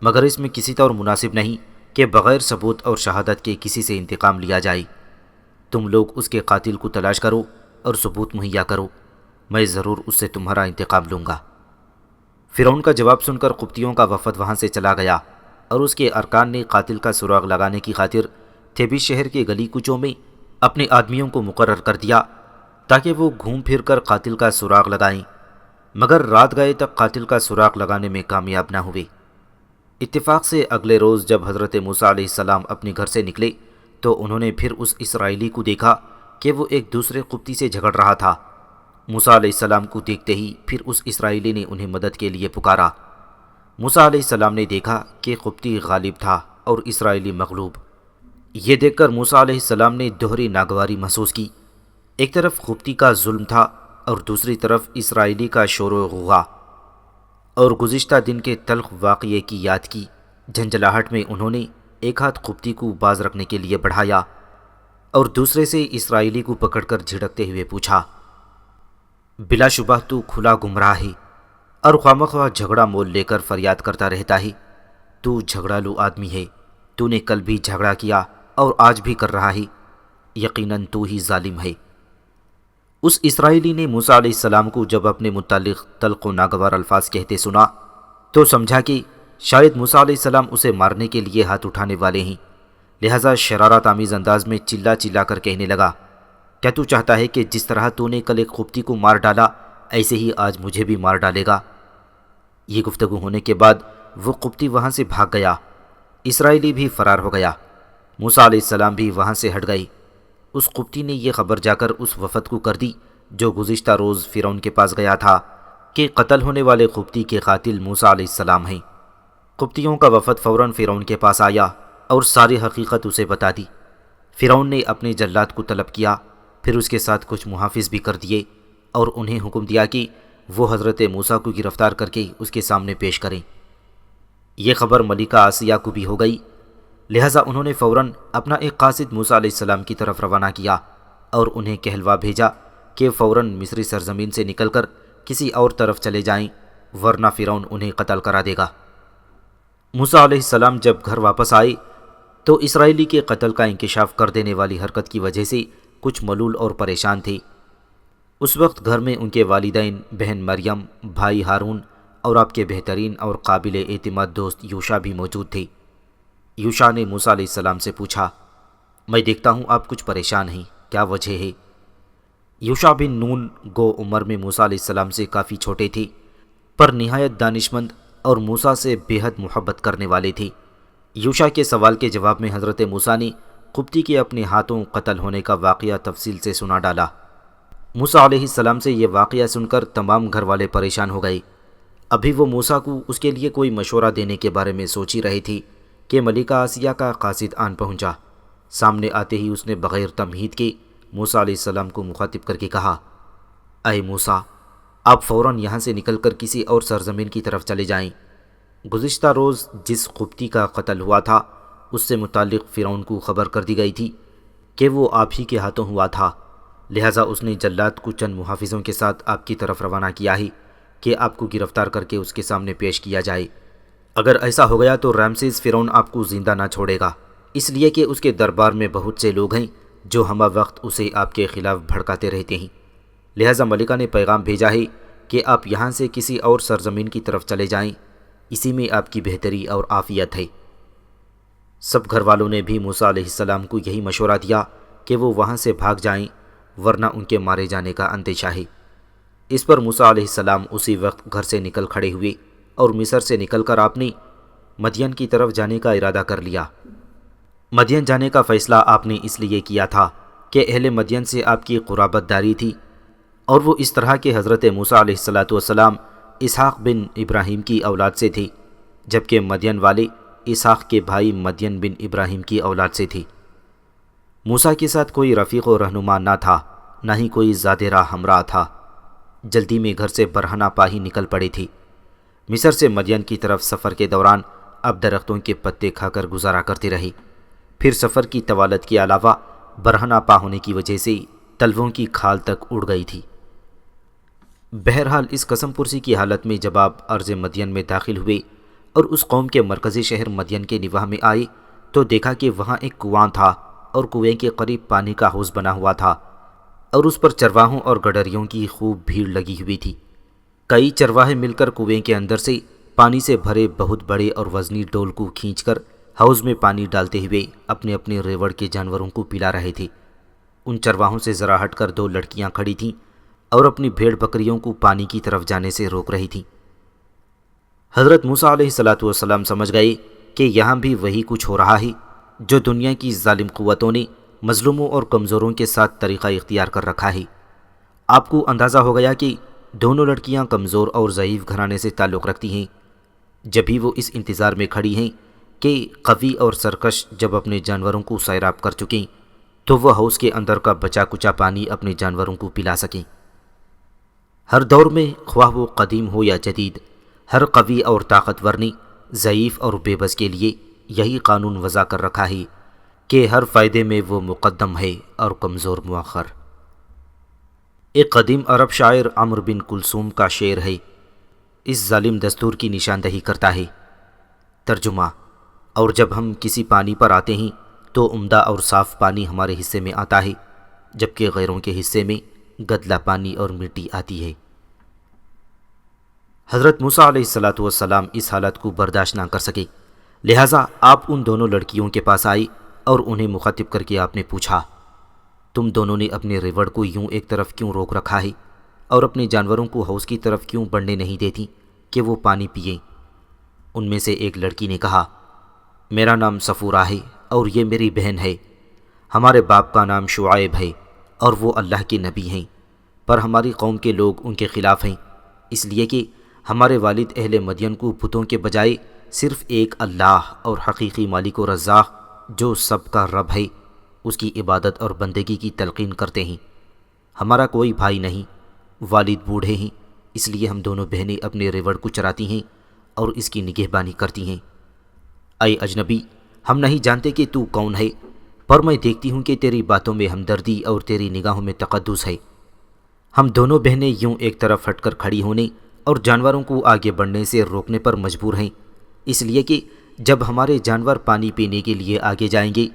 S1: مگر اس میں کسی طور مناسب نہیں کہ بغیر ثبوت اور شہادت کے کسی سے انتقام لیا جائے۔ تم لوگ اس کے قاتل کو تلاش کرو اور ثبوت مہیا کرو، میں ضرور اس سے تمہارا انتقام لوں گا۔ فرعون کا جواب سن کر قبطیوں کا وفد وہاں سے چلا گیا اور اس کے ارکان نے قاتل کا سراغ لگانے کی خاطر تھیبیس شہر کے گلی کوچوں میں اپنے آدمیوں کو مقرر کر دیا تاکہ وہ گھوم پھر کر قاتل کا سراغ لگائیں، مگر رات گئے تک قاتل کا سراغ لگانے میں کامیاب نہ ہوئے۔ اتفاق سے اگلے روز جب حضرت موسیٰ علیہ السلام اپنے گھر سے نکلے تو انہوں نے پھر اس اسرائیلی کو دیکھا کہ وہ ایک دوسرے قبطی سے جھگڑ رہا تھا۔ موسیٰ علیہ السلام کو دیکھتے ہی پھر اس اسرائیلی نے انہیں مدد کے لیے پکارا۔ موسیٰ علیہ السلام نے دیکھا کہ قبطی غالب تھا اور اسرائیلی مغلوب۔ یہ دیکھ کر موسیٰ علیہ السلام نے دوہری ناگواری محسوس کی۔ ایک طرف قبطی کا ظلم تھا اور دوسری طرف اسرائیلی کا شور و غوغا، اور گزشتہ دن کے تلخ واقعے کی یاد کی جھنجھلاہٹ میں انہوں نے ایک ہاتھ قبطی کو باز رکھنے کے لیے بڑھایا اور دوسرے سے اسرائیلی کو پکڑ کر جھڑکتے ہوئے پوچھا، بلا شبہ تو کھلا گمراہ ہے اور خواہ جھگڑا مول لے کر فریاد کرتا رہتا ہے۔ تو جھگڑالو آدمی ہے، تو نے کل بھی جھگڑا کیا اور آج بھی کر رہا ہے، یقیناً تو ہی ظالم ہے۔ اس اسرائیلی نے موسیٰ علیہ السلام کو جب اپنے متعلق تلخ و ناگوار الفاظ کہتے سنا تو سمجھا کہ شاید موسیٰ علیہ السلام اسے مارنے کے لیے ہاتھ اٹھانے والے ہیں، لہٰذا شرارت آمیز انداز میں چلا چلا کر کہنے لگا، کیا تو چاہتا ہے کہ جس طرح تو نے کل ایک قبطی کو مار ڈالا ایسے ہی آج مجھے بھی مار ڈالے گا؟ یہ گفتگو ہونے کے بعد وہ قبطی وہاں سے بھاگ گیا، اسرائیلی بھی فرار ہو گیا، موسیٰ علیہ السلام بھی وہاں سے ہٹ گئی۔ اس قبطی نے یہ خبر جا کر اس وفد کو کر دی جو گزشتہ روز فرعون کے پاس گیا تھا کہ قتل ہونے والے قبطی کے قاتل موسیٰ علیہ السلام ہیں۔ قبطیوں کا وفد فوراً فرعون کے پاس آیا اور ساری حقیقت اسے بتا دی۔ فرعون نے اپنے جلاد کو طلب کیا، پھر اس کے ساتھ کچھ محافظ بھی کر دیے اور انہیں حکم دیا کہ وہ حضرت موسیٰ کو گرفتار کر کے اس کے سامنے پیش کریں۔ یہ خبر ملکہ آسیہ کو بھی ہو گئی، لہٰذا انہوں نے فوراً اپنا ایک قاصد موسیٰ علیہ السلام کی طرف روانہ کیا اور انہیں کہلوا بھیجا کہ فوراً مصری سرزمین سے نکل کر کسی اور طرف چلے جائیں، ورنہ فرعون انہیں قتل کرا دے گا۔ موسیٰ علیہ السلام جب گھر واپس آئے تو اسرائیلی کے قتل کا انکشاف کر دینے والی حرکت کی وجہ سے کچھ ملول اور پریشان تھے۔ اس وقت گھر میں ان کے والدین، بہن مریم، بھائی ہارون اور آپ کے بہترین اور قابل اعتماد دوست یوشع بھی موجود تھے۔ یوشع نے موسیٰ علیہ السلام سے پوچھا، میں دیکھتا ہوں آپ کچھ پریشان ہیں، کیا وجہ ہے؟ یوشع بن نون گو عمر میں موسیٰ علیہ السلام سے کافی چھوٹے تھے، پر نہایت دانشمند اور موسیٰ سے بے حد محبت کرنے والے تھے۔ یوشع کے سوال کے جواب میں حضرت موسیٰ نے قبطی کے اپنے ہاتھوں قتل ہونے کا واقعہ تفصیل سے سنا ڈالا۔ موسیٰ علیہ السلام سے یہ واقعہ سن کر تمام گھر والے پریشان ہو گئے۔ ابھی وہ موسیٰ کو اس کے لیے کوئی مشورہ دینے کے بارے میں سوچ ہی رہی تھی کہ ملکہ آسیہ کا قاصد آن پہنچا۔ سامنے آتے ہی اس نے بغیر تمہید کے موسیٰ علیہ السلام کو مخاطب کر کے کہا، اے موسیٰ، آپ فوراً یہاں سے نکل کر کسی اور سرزمین کی طرف چلے جائیں۔ گزشتہ روز جس قبطی کا قتل ہوا تھا اس سے متعلق فرعون کو خبر کر دی گئی تھی کہ وہ آپ ہی کے ہاتھوں ہوا تھا، لہٰذا اس نے جلاد کو چند محافظوں کے ساتھ آپ کی طرف روانہ کیا ہے کہ آپ کو گرفتار کر کے اس کے سامنے پیش کیا جائے۔ اگر ایسا ہو گیا تو رامسیس فرعون آپ کو زندہ نہ چھوڑے گا، اس لیے کہ اس کے دربار میں بہت سے لوگ ہیں جو ہمہ وقت اسے آپ کے خلاف بھڑکاتے رہتے ہیں، لہٰذا ملکہ نے پیغام بھیجا ہے کہ آپ یہاں سے کسی اور سرزمین کی طرف چلے جائیں، اسی میں آپ کی بہتری اور عافیت ہے۔ سب گھر والوں نے بھی موسیٰ علیہ السلام کو یہی مشورہ دیا کہ وہ وہاں سے بھاگ جائیں، ورنہ ان کے مارے جانے کا اندیشہ ہے۔ اس پر موسیٰ علیہ السلام اسی وقت گھر سے نکل کھڑے ہوئے اور مصر سے نکل کر آپ نے مدین کی طرف جانے کا ارادہ کر لیا۔ مدین جانے کا فیصلہ آپ نے اس لیے کیا تھا کہ اہل مدین سے آپ کی قرابت داری تھی، اور وہ اس طرح کہ حضرت موسیٰ علیہ السلام اسحاق بن ابراہیم کی اولاد سے تھے، جبکہ مدین والے اسحاق کے بھائی مدین بن ابراہیم کی اولاد سے تھے۔ موسیٰ کے ساتھ کوئی رفیق و رہنما نہ تھا، نہ ہی کوئی زاد راہ ہمراہ تھا۔ جلدی میں گھر سے برہنہ پاہی نکل پڑے تھے۔ مصر سے مدین کی طرف سفر کے دوران اب درختوں کے پتے کھا کر گزارا کرتے رہے، پھر سفر کی طوالت کے علاوہ برہنہ پا ہونے کی وجہ سے تلووں کی کھال تک اڑ گئی تھی۔ بہرحال اس قسم پرسی کی حالت میں جب آپ ارض مدین میں داخل ہوئے اور اس قوم کے مرکزی شہر مدین کے نواح میں آئے تو دیکھا کہ وہاں ایک کنواں تھا اور کنویں کے قریب پانی کا حوض بنا ہوا تھا، اور اس پر چرواہوں اور گڈریوں کی خوب بھیڑ لگی ہوئی تھی۔ کئی چرواہے مل کر کنویں کے اندر سے پانی سے بھرے بہت بڑے اور وزنی ڈول کو کھینچ کر حوض میں پانی ڈالتے ہوئے اپنے اپنے ریوڑ کے جانوروں کو پلا رہے تھے۔ ان چرواہوں سے ذرا ہٹ کر 2 لڑکیاں کھڑی تھیں اور اپنی بھیڑ بکریوں کو پانی کی طرف جانے سے روک رہی تھیں۔ حضرت موسیٰ علیہ السلام سمجھ گئے کہ یہاں بھی وہی کچھ ہو رہا ہے جو دنیا کی ظالم قوتوں نے مظلوموں اور کمزوروں کے ساتھ طریقہ اختیار کر رکھا ہے۔ آپ کو اندازہ ہو گیا کہ دونوں لڑکیاں کمزور اور ضعیف گھرانے سے تعلق رکھتی ہیں۔ جبھی وہ اس انتظار میں کھڑی ہیں کہ قوی اور سرکش جب اپنے جانوروں کو سیراب کر چکیں تو وہ حوض کے اندر کا بچا کچا پانی اپنے جانوروں کو پلا سکیں۔ ہر دور میں خواہ وہ قدیم ہو یا جدید، ہر قوی اور طاقتور نے ضعیف اور بے بس کے لیے یہی قانون وضع کر رکھا ہے کہ ہر فائدے میں وہ مقدم ہے اور کمزور مؤخر۔ ایک قدیم عرب شاعر عمرو بن کلثوم کا شعر ہے، اس ظالم دستور کی نشاندہی کرتا ہے۔ ترجمہ: اور جب ہم کسی پانی پر آتے ہیں تو عمدہ اور صاف پانی ہمارے حصے میں آتا ہے، جبکہ غیروں کے حصے میں گدلا پانی اور مٹی آتی ہے۔ حضرت موسیٰ علیہ السلام اس حالت کو برداشت نہ کر سکے، لہٰذا آپ ان دونوں لڑکیوں کے پاس آئی اور انہیں مخاطب کر کے آپ نے پوچھا، تم دونوں نے اپنے ریوڑ کو یوں ایک طرف کیوں روک رکھا ہے اور اپنے جانوروں کو حوض کی طرف کیوں بڑھنے نہیں دیتی کہ وہ پانی پئیں؟ ان میں سے ایک لڑکی نے کہا، میرا نام صفورہ ہے اور یہ میری بہن ہے۔ ہمارے باپ کا نام شعیب ہے اور وہ اللہ کے نبی ہیں، پر ہماری قوم کے لوگ ان کے خلاف ہیں، اس لیے کہ ہمارے والد اہل مدین کو بتوں کے بجائے صرف ایک اللہ اور حقیقی مالک و رزاق جو سب کا رب ہے اس کی عبادت اور بندگی کی تلقین کرتے ہیں۔ ہمارا کوئی بھائی نہیں، والد بوڑھے ہیں، اس لیے ہم دونوں بہنیں اپنے ریوڑ کو چراتی ہیں اور اس کی نگہبانی کرتی ہیں۔ اے اجنبی، ہم نہیں جانتے کہ تو کون ہے، پر میں دیکھتی ہوں کہ تیری باتوں میں ہمدردی اور تیری نگاہوں میں تقدس ہے۔ ہم دونوں بہنیں یوں ایک طرف ہٹ کر کھڑی ہونے اور جانوروں کو آگے بڑھنے سے روکنے پر مجبور ہیں، اس لیے کہ جب ہمارے جانور پانی پینے کے لیے آگے جائیں گے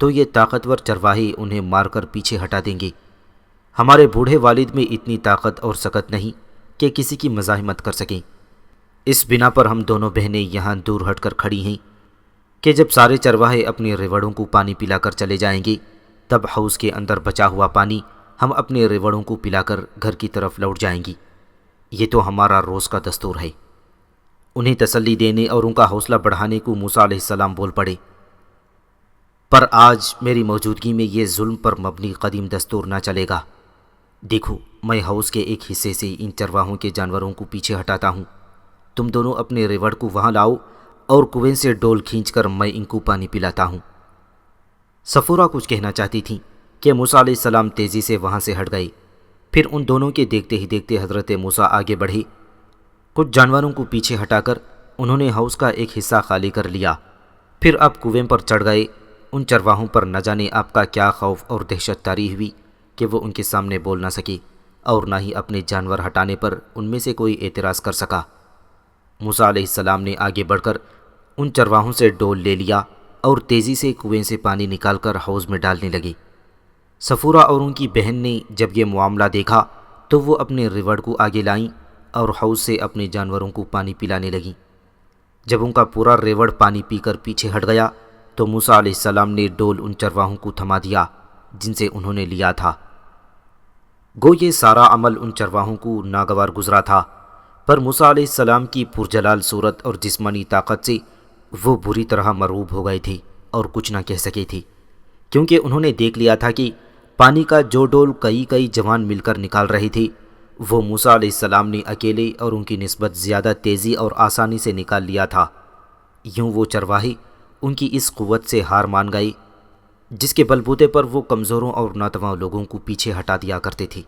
S1: تو یہ طاقتور چرواہے انہیں مار کر پیچھے ہٹا دیں گے۔ ہمارے بوڑھے والد میں اتنی طاقت اور سکت نہیں کہ کسی کی مزاحمت کر سکیں۔ اس بنا پر ہم دونوں بہنیں یہاں دور ہٹ کر کھڑی ہیں کہ جب سارے چرواہے اپنے ریوڑوں کو پانی پلا کر چلے جائیں گے تب حوض کے اندر بچا ہوا پانی ہم اپنے ریوڑوں کو پلا کر گھر کی طرف لوٹ جائیں گی۔ یہ تو ہمارا روز کا دستور ہے۔ انہیں تسلی دینے اور ان کا حوصلہ بڑھانے کو موسیٰ علیہ السلام بول پڑے، پر آج میری موجودگی میں یہ ظلم پر مبنی قدیم دستور نہ چلے گا۔ دیکھو، میں حوض کے ایک حصے سے ان چرواہوں کے جانوروں کو پیچھے ہٹاتا ہوں، تم دونوں اپنے ریوڑ کو وہاں لاؤ اور کنویں سے ڈول کھینچ کر میں ان کو پانی پلاتا ہوں۔ صفورہ کچھ کہنا چاہتی تھیں کہ موسیٰ علیہ السلام تیزی سے وہاں سے ہٹ گئے۔ پھر ان دونوں کے دیکھتے ہی دیکھتے حضرت موسیٰ آگے بڑھے، کچھ جانوروں کو پیچھے ہٹا کر انہوں نے حوض کا ایک حصہ خالی کر لیا۔ پھر آپ کنویں پر چڑھ گئے۔ ان چرواہوں پر نہ جانے آپ کا کیا خوف اور دہشت طاری ہوئی کہ وہ ان کے سامنے بول نہ سکے، اور نہ ہی اپنے جانور ہٹانے پر ان میں سے کوئی اعتراض کر سکا۔ موسیٰ علیہ السلام نے آگے بڑھ کر ان چرواہوں سے ڈول لے لیا اور تیزی سے کنویں سے پانی نکال کر حوض میں ڈالنے لگے۔ صفورہ اور ان کی بہن نے جب یہ معاملہ دیکھا تو وہ اپنے ریوڑ کو آگے لائیں اور حوض سے اپنے جانوروں کو پانی پلانے لگیں۔ جب ان کا پورا ریوڑ پانی پی کر پیچھے ہٹ گیا تو موسیٰ علیہ السلام نے ڈول ان چرواہوں کو تھما دیا جن سے انہوں نے لیا تھا۔ گو یہ سارا عمل ان چرواہوں کو ناگوار گزرا تھا، پر موسیٰ علیہ السلام کی پرجلال صورت اور جسمانی طاقت سے وہ بری طرح مرعوب ہو گئے تھے اور کچھ نہ کہہ سکے تھے، کیونکہ انہوں نے دیکھ لیا تھا کہ پانی کا جو ڈول کئی جوان مل کر نکال رہے تھے وہ موسیٰ علیہ السلام نے اکیلے اور ان کی نسبت زیادہ تیزی اور آسانی سے نکال لیا تھا۔ یوں وہ چرواہے ان کی اس قوت سے ہار مان گئے جس کے بلبوتے پر وہ کمزوروں اور ناتواں لوگوں کو پیچھے ہٹا دیا کرتے تھے۔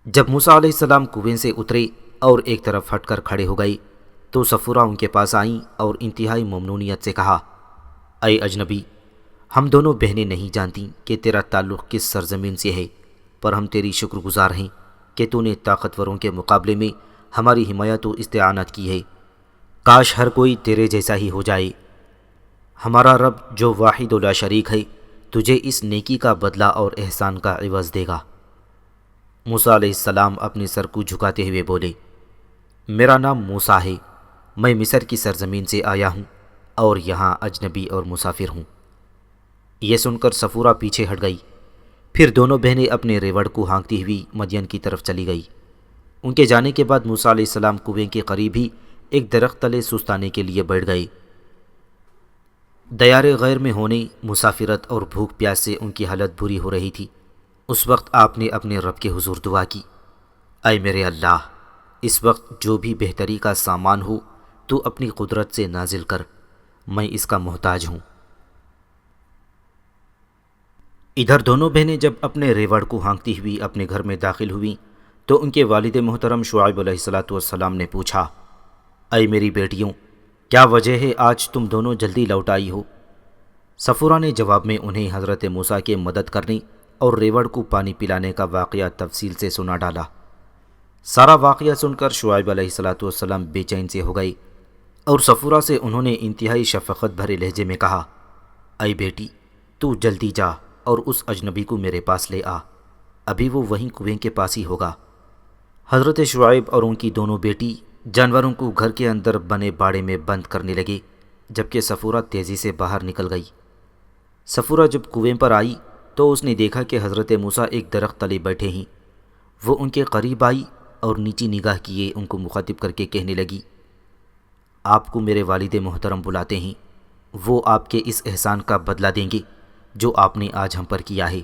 S1: جب موسیٰ علیہ السلام کنویں سے اترے اور ایک طرف ہٹ کر کھڑے ہو گئے تو صفورہ ان کے پاس آئیں اور انتہائی ممنونیت سے کہا، اے اجنبی، ہم دونوں بہنیں نہیں جانتی کہ تیرا تعلق کس سرزمین سے ہے، پر ہم تیری شکر گزار ہیں کہ تو نے طاقتوروں کے مقابلے میں ہماری حمایت و استعانت کی ہے۔ کاش ہر کوئی تیرے جیسا ہی ہو جائے۔ ہمارا رب جو واحد و لا شریک ہے تجھے اس نیکی کا بدلہ اور احسان کا عوض دے گا۔ موسیٰ علیہ السلام اپنے سر کو جھکاتے ہوئے بولے، میرا نام موسیٰ ہے، میں مصر کی سرزمین سے آیا ہوں اور یہاں اجنبی اور مسافر ہوں۔ یہ سن کر صفورہ پیچھے ہٹ گئی۔ پھر دونوں بہنیں اپنے ریوڑ کو ہانکتی ہوئی مدین کی طرف چلی گئی۔ ان کے جانے کے بعد موسیٰ علیہ السلام کنویں کے قریب ہی ایک درخت تلے سستانے کے لیے بیٹھ گئے۔ دیار غیر میں ہونے، مسافرت اور بھوک پیاس سے ان کی حالت بری ہو رہی تھی۔ اس وقت آپ نے اپنے رب کے حضور دعا کی، اے میرے اللہ، اس وقت جو بھی بہتری کا سامان ہو تو اپنی قدرت سے نازل کر، میں اس کا محتاج ہوں۔ ادھر دونوں بہنیں جب اپنے ریوڑ کو ہانکتی ہوئی اپنے گھر میں داخل ہوئیں تو ان کے والد محترم شعیب علیہ السلام نے پوچھا، اے میری بیٹیوں، کیا وجہ ہے آج تم دونوں جلدی لوٹ آئی ہو؟ صفورہ نے جواب میں انہیں حضرت موسیٰ کے مدد کرنے اور ریوڑ کو پانی پلانے کا واقعہ تفصیل سے سنا ڈالا۔ سارا واقعہ سن کر شعیب علیہ السلام بے چین سے ہو گئے اور صفورہ سے انہوں نے انتہائی شفقت بھرے لہجے میں کہا، اے بیٹی، تو جلدی جا اور اس اجنبی کو میرے پاس لے آ، ابھی وہ وہیں کنویں کے پاس ہی ہوگا۔ حضرت شعیب اور ان کی دونوں بیٹی جانوروں کو گھر کے اندر بنے باڑے میں بند کرنے لگے، جبکہ صفورہ تیزی سے باہر نکل گئی۔ صفورہ جب کنویں پر آئی تو اس نے دیکھا کہ حضرت موسیٰ ایک درخت تلے بیٹھے ہیں۔ وہ ان کے قریب آئی اور نیچی نگاہ کیے ان کو مخاطب کر کے کہنے لگی، آپ کو میرے والد محترم بلاتے ہیں، وہ آپ کے اس احسان کا بدلہ دیں گے جو آپ نے آج ہم پر کیا ہے۔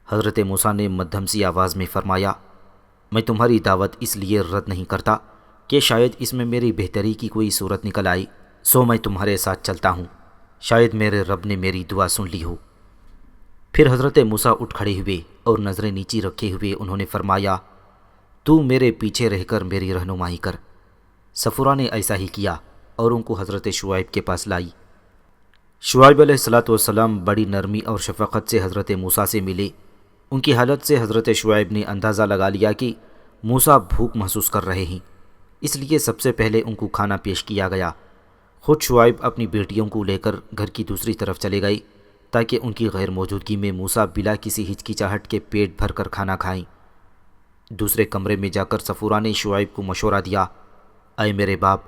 S1: حضرت موسیٰ نے مدھم سی آواز میں فرمایا، میں تمہاری دعوت اس لیے رد نہیں کرتا کہ شاید اس میں میری بہتری کی کوئی صورت نکل آئی، سو میں تمہارے ساتھ چلتا ہوں، شاید میرے رب نے میری دعا سن لی ہو۔ پھر حضرت موسیٰ اٹھ کھڑے ہوئے اور نظریں نیچی رکھے ہوئے انہوں نے فرمایا، تو میرے پیچھے رہ کر میری رہنمائی کر۔ صفورہ نے ایسا ہی کیا اور ان کو حضرت شعیب کے پاس لائی۔ شعیب علیہ السلام بڑی نرمی اور شفقت سے حضرت موسیٰ سے ملے۔ ان کی حالت سے حضرت شعیب نے اندازہ لگا لیا کہ موسیٰ بھوک محسوس کر رہے ہیں، اس لیے سب سے پہلے ان کو کھانا پیش کیا گیا۔ خود شعیب اپنی بیٹیوں کو لے کر گھر کی دوسری طرف چلے گئے تاکہ ان کی غیر موجودگی میں موسیٰ بلا کسی ہچکچاہٹ کے پیٹ بھر کر کھانا کھائیں۔ دوسرے کمرے میں جا کر صفورہ نے شعیب کو مشورہ دیا، اے میرے باپ،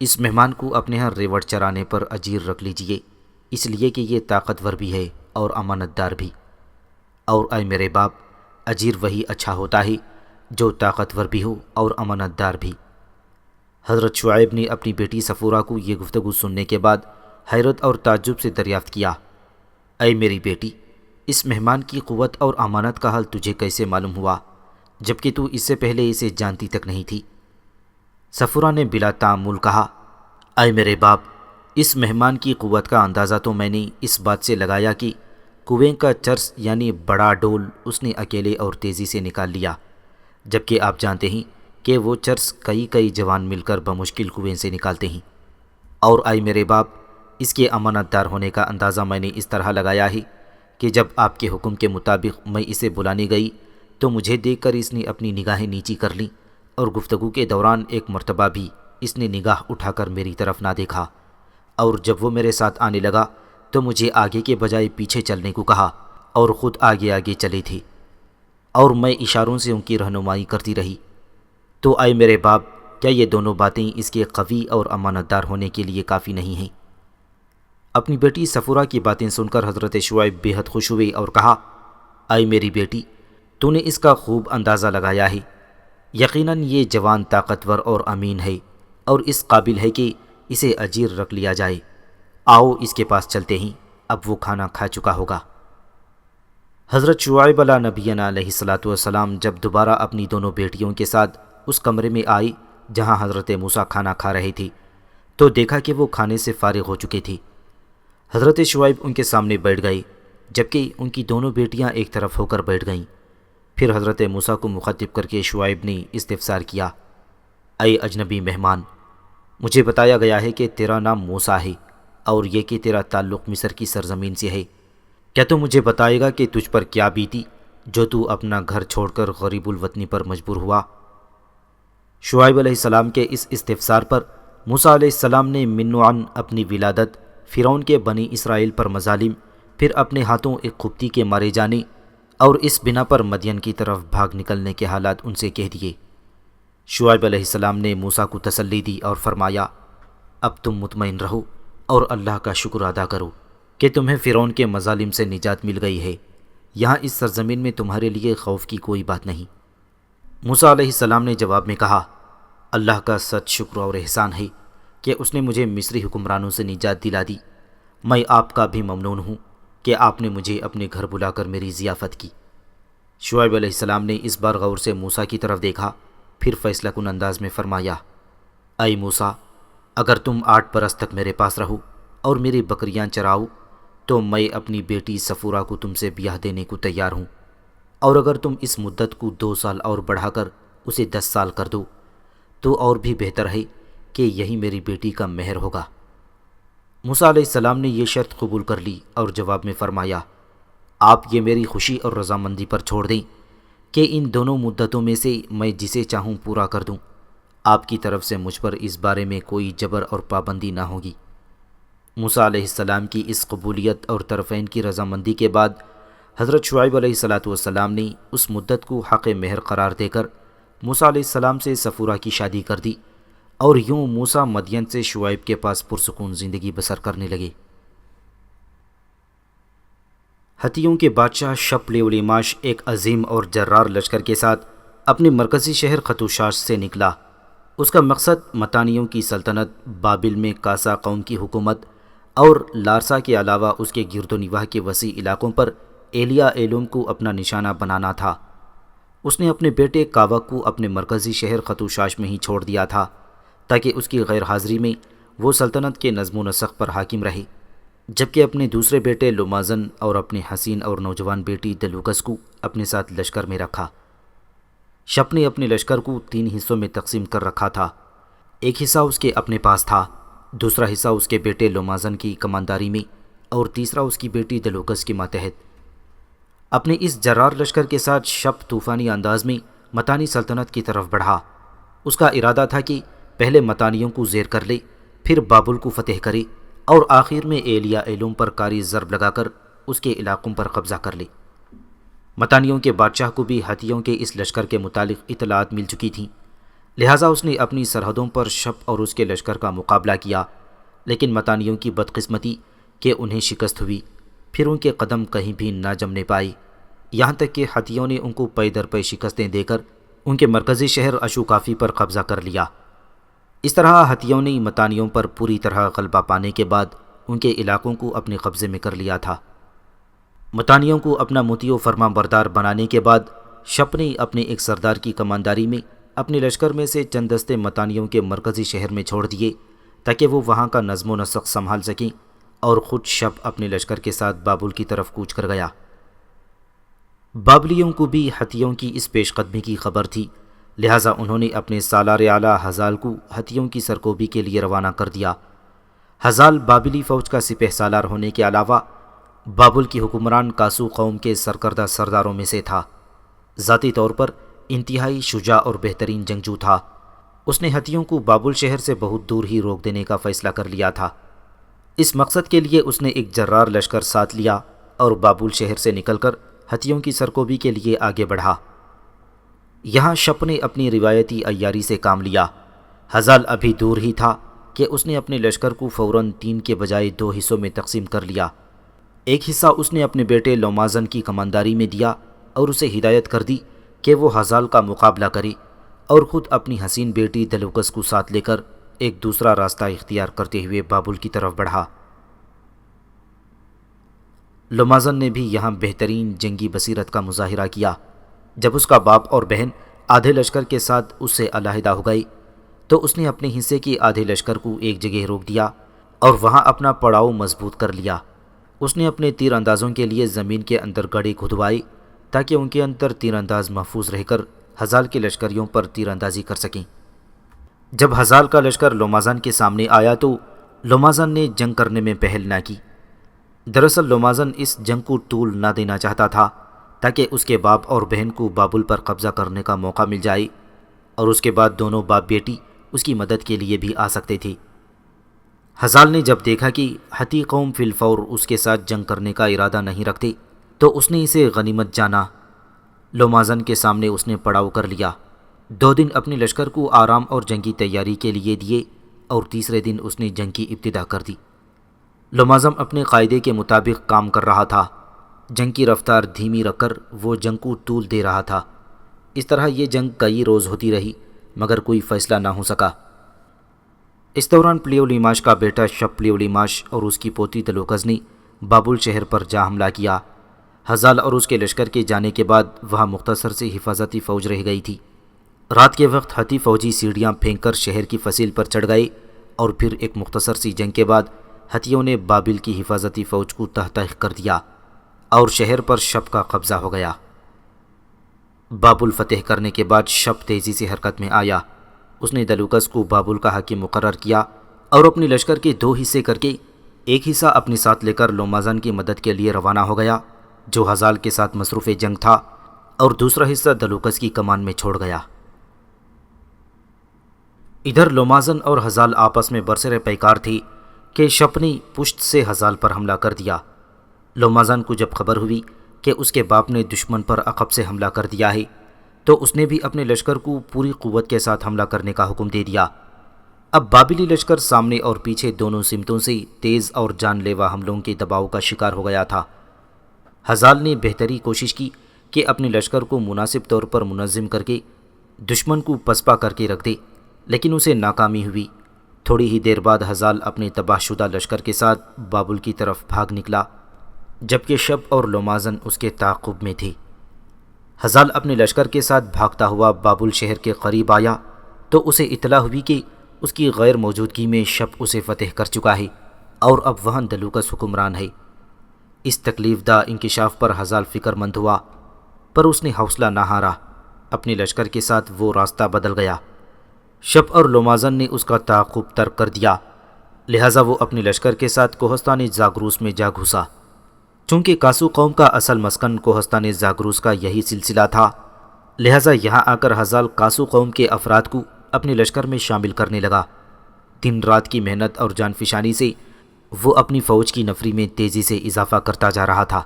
S1: اس مہمان کو اپنے ہاں ریوڑ چرانے پر اجیر رکھ لیجئے، اس لیے کہ یہ طاقتور بھی ہے اور امانت دار بھی، اور اے میرے باپ، اجیر وہی اچھا ہوتا ہے جو طاقتور بھی ہو اور امانت دار بھی۔ حضرت شعیب نے اپنی بیٹی صفورہ کو یہ گفتگو سننے کے بعد حیرت اور تعجب سے دریافت کیا، اے میری بیٹی، اس مہمان کی قوت اور امانت کا حال تجھے کیسے معلوم ہوا جبکہ تو اس سے پہلے اسے جانتی تک نہیں تھی؟ صفورہ نے بلا تعامل کہا، اے میرے باپ، اس مہمان کی قوت کا اندازہ تو میں نے اس بات سے لگایا کہ کنویں کا چرس یعنی بڑا ڈول اس نے اکیلے اور تیزی سے نکال لیا، جبکہ آپ جانتے ہیں کہ وہ چرس کئی جوان مل کر بمشکل کنویں سے نکالتے ہیں، اور اے میرے باپ، اس کے امانت دار ہونے کا اندازہ میں نے اس طرح لگایا ہے کہ جب آپ کے حکم کے مطابق میں اسے بلانے گئی تو مجھے دیکھ کر اس نے اپنی نگاہیں نیچی کر لیں، اور گفتگو کے دوران ایک مرتبہ بھی اس نے نگاہ اٹھا کر میری طرف نہ دیکھا۔ اور جب وہ میرے ساتھ آنے لگا تو مجھے آگے کے بجائے پیچھے چلنے کو کہا اور خود آگے آگے چلی تھی، اور میں اشاروں سے ان کی رہنمائی کرتی رہی۔ تو اے میرے باپ، کیا یہ دونوں باتیں اس کے قوی اور امانت دار ہونے کے لیے کافی نہیں ہیں؟ اپنی بیٹی صفورہ کی باتیں سن کر حضرت شعیب بے حد خوش ہوئے اور کہا، اے میری بیٹی، تو نے اس کا خوب اندازہ لگایا ہے۔ یقیناً یہ جوان طاقتور اور امین ہے، اور اس قابل ہے کہ اسے اجیر رکھ لیا جائے۔ آؤ اس کے پاس چلتے ہیں، اب وہ کھانا کھا چکا ہوگا۔ حضرت شعیب علیہ نبینا علیہ الصلاۃ والسلام جب دوبارہ اپنی دونوں بیٹیوں کے ساتھ اس کمرے میں آئی جہاں حضرت موسیٰ کھانا کھا رہے تھے تو دیکھا کہ وہ کھانے سے فارغ ہو چکے تھے۔ حضرت شعیب ان کے سامنے بیٹھ گئے، جبکہ ان کی دونوں بیٹیاں ایک طرف ہو کر بیٹھ گئیں۔ پھر حضرت موسیٰ کو مخاطب کر کے شعیب نے استفسار کیا، اے اجنبی مہمان، مجھے بتایا گیا ہے کہ تیرا نام موسیٰ ہے اور یہ کہ تیرا تعلق مصر کی سرزمین سے ہے۔ کیا تو مجھے بتائے گا کہ تجھ پر کیا بیتی جو تو اپنا گھر چھوڑ کر غریب الوطنی پر مجبور ہوا؟ شعیب علیہ السلام کے اس استفسار پر موسیٰ علیہ السلام نے منوعاً اپنی ولادت، فرعون کے بنی اسرائیل پر مظالم، پھر اپنے ہاتھوں ایک قبطی کے مارے جانے اور اس بنا پر مدین کی طرف بھاگ نکلنے کے حالات ان سے کہہ دیے۔ شعیب علیہ السلام نے موسیٰ کو تسلی دی اور فرمایا، اب تم مطمئن رہو اور اللہ کا شکر ادا کرو کہ تمہیں فرعون کے مظالم سے نجات مل گئی ہے۔ یہاں اس سرزمین میں تمہارے لیے خوف کی کوئی بات نہیں۔ موسیٰ علیہ السلام نے جواب میں کہا، اللہ کا سچ شکر اور احسان ہے کہ اس نے مجھے مصری حکمرانوں سے نجات دلا دی۔ میں آپ کا بھی ممنون ہوں کہ آپ نے مجھے اپنے گھر بلا کر میری ضیافت کی۔ شعیب علیہ السلام نے اس بار غور سے موسیٰ کی طرف دیکھا، پھر فیصلہ کن انداز میں فرمایا، اے موسیٰ، اگر تم 8 برس تک میرے پاس رہو اور میری بکریاں چراؤ تو میں اپنی بیٹی صفورہ کو تم سے بیاہ دینے کو تیار ہوں، اور اگر تم اس مدت کو 2 سال اور بڑھا کر اسے 10 سال کر دو تو اور بھی بہتر ہے کہ یہی میری بیٹی کا مہر ہوگا۔ موسیٰ علیہ السلام نے یہ شرط قبول کر لی اور جواب میں فرمایا، آپ یہ میری خوشی اور رضامندی پر چھوڑ دیں کہ ان دونوں مدتوں میں سے میں جسے چاہوں پورا کر دوں۔ آپ کی طرف سے مجھ پر اس بارے میں کوئی جبر اور پابندی نہ ہوگی۔ موسیٰ علیہ السلام کی اس قبولیت اور طرفین کی رضامندی کے بعد حضرت شعیب علیہ الصلاۃ والسلام نے اس مدت کو حق مہر قرار دے کر موسیٰ علیہ السلام سے صفورہ کی شادی کر دی، اور یوں موسیٰ مدین سے شعیب کے پاس پرسکون زندگی بسر کرنے لگے۔ ہتھیوں کے بادشاہ شپلیولیماش ایک عظیم اور جرار لشکر کے ساتھ اپنے مرکزی شہر ختوشاش سے نکلا۔ اس کا مقصد متانیوں کی سلطنت، بابل میں کاسا قوم کی حکومت اور لارسا کے علاوہ اس کے گرد و نواح کے وسیع علاقوں پر ایلیا ایلوم کو اپنا نشانہ بنانا تھا۔ اس نے اپنے بیٹے کاوک کو اپنے مرکزی شہر ختوشاش میں ہی چھوڑ دیا تھا تاکہ اس کی غیر حاضری میں وہ سلطنت کے نظم و نسق پر حاکم رہے، جبکہ اپنے دوسرے بیٹے لومازن اور اپنی حسین اور نوجوان بیٹی دلوکس کو اپنے ساتھ لشکر میں رکھا۔ شپ نے اپنے لشکر کو 3 حصوں میں تقسیم کر رکھا تھا۔ ایک حصہ اس کے اپنے پاس تھا، دوسرا حصہ اس کے بیٹے لومازن کی کمانداری میں، اور تیسرا اس کی بیٹی دلوکس کے ماتحت۔ اپنے اس جرار لشکر کے ساتھ شپ طوفانی انداز میں متانی سلطنت کی طرف بڑھا۔ اس کا ارادہ تھا کہ پہلے متانیوں کو زیر کر لے، پھر بابل کو فتح کرے اور آخر میں ایلیا ایلوم پر کاری ضرب لگا کر اس کے علاقوں پر قبضہ کر لے۔ متانیوں کے بادشاہ کو بھی ہتھیوں کے اس لشکر کے متعلق اطلاعات مل چکی تھیں، لہٰذا اس نے اپنی سرحدوں پر شپ اور اس کے لشکر کا مقابلہ کیا، لیکن متانیوں کی بدقسمتی کہ انہیں شکست ہوئی، پھر ان کے قدم کہیں بھی نہ جمنے پائے، یہاں تک کہ ہتھیوں نے ان کو پے در پے شکستیں دے کر ان کے مرکزی شہر اشوکافی پر قبضہ کر لیا۔ اس طرح ہتھیوں نے متانیوں پر پوری طرح غلبہ پانے کے بعد ان کے علاقوں کو اپنے قبضے میں کر لیا تھا۔ متانیوں کو اپنا مطیع و فرما بردار بنانے کے بعد شپ نے اپنے ایک سردار کی کمانداری میں اپنے لشکر میں سے چند دستے متانیوں کے مرکزی شہر میں چھوڑ دیے تاکہ وہ وہاں کا نظم و نسق سنبھال سکیں، اور خود شپ اپنے لشکر کے ساتھ بابل کی طرف کوچ کر گیا۔ بابلیوں کو بھی ہتھیوں کی اس پیش قدمی کی خبر تھی، لہٰذا انہوں نے اپنے سالار اعلیٰ ہزال کو ہتھیوں کی سرکوبی کے لیے روانہ کر دیا۔ ہزال بابلی فوج کا سپہ سالار ہونے کے علاوہ بابل کی حکمران کاسو قوم کے سرکردہ سرداروں میں سے تھا۔ ذاتی طور پر انتہائی شجاع اور بہترین جنگجو تھا۔ اس نے ہتھیوں کو بابل شہر سے بہت دور ہی روک دینے کا فیصلہ کر لیا تھا۔ اس مقصد کے لیے اس نے ایک جرار لشکر ساتھ لیا اور بابل شہر سے نکل کر ہتھیوں کی سرکوبی کے لیے آگے بڑھا۔ یہاں شپ نے اپنی روایتی عیاری سے کام لیا۔ ہزال ابھی دور ہی تھا کہ اس نے اپنے لشکر کو فوراً 3 کے بجائے 2 حصوں میں تقسیم کر لیا۔ ایک حصہ اس نے اپنے بیٹے لومازن کی کمانداری میں دیا اور اسے ہدایت کر دی کہ وہ ہزال کا مقابلہ کرے، اور خود اپنی حسین بیٹی دلوکس کو ساتھ لے کر ایک دوسرا راستہ اختیار کرتے ہوئے بابل کی طرف بڑھا۔ لومازن نے بھی یہاں بہترین جنگی بصیرت کا مظاہرہ کیا۔ جب اس کا باپ اور بہن آدھے لشکر کے ساتھ اس سے علیحدہ ہو گئی تو اس نے اپنے حصے کی آدھے لشکر کو ایک جگہ روک دیا اور وہاں اپنا پڑاؤ مضبوط کر لیا۔ اس نے اپنے تیر اندازوں کے لیے زمین کے اندر گڑھے کھدوائے تاکہ ان کے اندر تیر انداز محفوظ رہ کر ہزال کے لشکریوں پر تیر اندازی کر سکیں۔ جب ہزال کا لشکر لومازن کے سامنے آیا تو لومازن نے جنگ کرنے میں پہل نہ کی۔ دراصل لومازن اس جنگ کو طول نہ دینا چاہتا تھا تاکہ اس کے باپ اور بہن کو بابل پر قبضہ کرنے کا موقع مل جائے، اور اس کے بعد دونوں باپ بیٹی اس کی مدد کے لیے بھی آ سکتے تھے۔ ہزال نے جب دیکھا کہ ہتی قوم فی الفور اس کے ساتھ جنگ کرنے کا ارادہ نہیں رکھتے تو اس نے اسے غنیمت جانا۔ لومازن کے سامنے اس نے پڑاؤ کر لیا۔ 2 دن اپنے لشکر کو آرام اور جنگی تیاری کے لیے دیے اور تیسرے دن اس نے جنگ کی ابتدا کر دی۔ لومازن اپنے قاعدے کے مطابق کام کر رہا تھا۔ جنگ کی رفتار دھیمی رکھ کر وہ جنگ کو طول دے رہا تھا۔ اس طرح یہ جنگ کئی روز ہوتی رہی مگر کوئی فیصلہ نہ ہو سکا۔ اس دوران پلیولیماش کا بیٹا شپ پلیولیماش اور اس کی پوتی دلوکز نے بابل شہر پر جا حملہ کیا۔ ہزال اور اس کے لشکر کے جانے کے بعد وہاں مختصر سی حفاظتی فوج رہ گئی تھی۔ رات کے وقت ہتی فوجی سیڑھیاں پھینک کر شہر کی فصیل پر چڑھ گئے اور پھر ایک مختصر سی جنگ کے بعد ہتھیوں نے بابل کی حفاظتی فوج کو تحت کر دیا اور شہر پر شپ کا قبضہ ہو گیا۔ بابل فتح کرنے کے بعد شپ تیزی سے حرکت میں آیا۔ اس نے دلوکس کو بابل کا حاکم مقرر کیا اور اپنے لشکر کے 2 حصے کر کے ایک حصہ اپنے ساتھ لے کر لومازن کی مدد کے لیے روانہ ہو گیا جو ہزال کے ساتھ مصروف جنگ تھا، اور دوسرا حصہ دلوکس کی کمان میں چھوڑ گیا۔ ادھر لومازن اور ہزال آپس میں برسر پیکار تھی کہ شپ نے پشت سے ہزال پر حملہ کر دیا۔ لومازن کو جب خبر ہوئی کہ اس کے باپ نے دشمن پر عقب سے حملہ کر دیا ہے تو اس نے بھی اپنے لشکر کو پوری قوت کے ساتھ حملہ کرنے کا حکم دے دیا۔ اب بابلی لشکر سامنے اور پیچھے دونوں سمتوں سے تیز اور جان لیوا حملوں کے دباؤ کا شکار ہو گیا تھا۔ ہزال نے بہتری کوشش کی کہ اپنے لشکر کو مناسب طور پر منظم کر کے دشمن کو پسپا کر کے رکھ دے، لیکن اسے ناکامی ہوئی۔ تھوڑی ہی دیر بعد ہزال اپنے تباہ شدہ لشکر کے ساتھ بابل کی طرف بھاگ نکلا، جبکہ شپ اور لومازن اس کے تعاقب میں تھے۔ ہزال اپنے لشکر کے ساتھ بھاگتا ہوا بابل شہر کے قریب آیا تو اسے اطلاع ہوئی کہ اس کی غیر موجودگی میں شپ اسے فتح کر چکا ہے اور اب وہاں دلوکس حکمران ہے۔ اس تکلیف دہ انکشاف پر ہزال فکر مند ہوا، پر اس نے حوصلہ نہ ہارا۔ اپنے لشکر کے ساتھ وہ راستہ بدل گیا۔ شپ اور لومازن نے اس کا تعاقب ترک کر دیا، لہٰذا وہ اپنے لشکر کے ساتھ کوہستان زاگروس میں جا گھسا۔ چونکہ کاسو قوم کا اصل مسکن کوہستان زاگروس کا یہی سلسلہ تھا، لہٰذا یہاں آ کر ہزال کاسو قوم کے افراد کو اپنے لشکر میں شامل کرنے لگا۔ دن رات کی محنت اور جان فشانی سے وہ اپنی فوج کی نفری میں تیزی سے اضافہ کرتا جا رہا تھا۔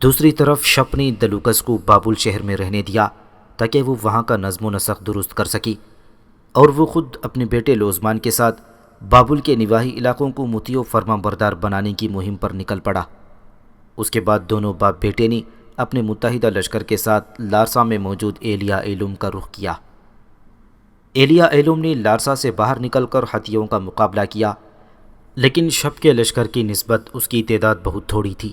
S1: دوسری طرف شپ نے دلوکس کو بابل شہر میں رہنے دیا تاکہ وہ وہاں کا نظم و نسق درست کر سکی، اور وہ خود اپنے بیٹے لوزمان کے ساتھ بابل کے نواحی علاقوں کو مطیع و فرما بردار بنانے کی مہم پر نکل پڑا۔ اس کے بعد دونوں باپ بیٹے نے اپنے متحدہ لشکر کے ساتھ لارسا میں موجود ایلیا ایلوم کا رخ کیا۔ ایلیا ایلوم نے لارسا سے باہر نکل کر ہتھیوں کا مقابلہ کیا، لیکن شپ کے لشکر کی نسبت اس کی تعداد بہت تھوڑی تھی،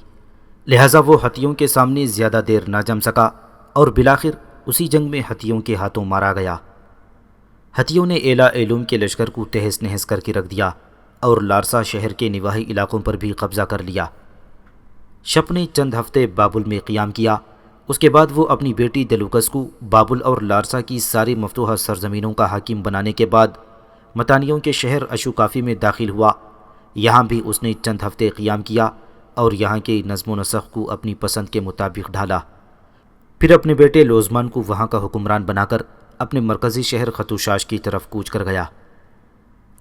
S1: لہٰذا وہ ہتھیوں کے سامنے زیادہ دیر نہ جم سکا اور بالآخر اسی جنگ میں ہتھیوں کے ہاتھوں مارا گیا۔ ہتھیوں نے ایلا ایلوم کے لشکر کو تہس نہس کر کے رکھ دیا اور لارسا شہر کے نواحی علاقوں پر بھی قبضہ کر لیا۔ شپ نے چند ہفتے بابل میں قیام کیا۔ اس کے بعد وہ اپنی بیٹی دلوکس کو بابل اور لارسا کی ساری مفتوحہ سرزمینوں کا حاکم بنانے کے بعد متانیوں کے شہر اشوکافی میں داخل ہوا۔ یہاں بھی اس نے چند ہفتے قیام کیا اور یہاں کے نظم و نسق کو اپنی پسند کے مطابق ڈھالا۔ پھر اپنے بیٹے لوزمان کو وہاں کا حکمران بنا کر اپنے مرکزی شہر ختوشاش کی طرف کوچ کر گیا۔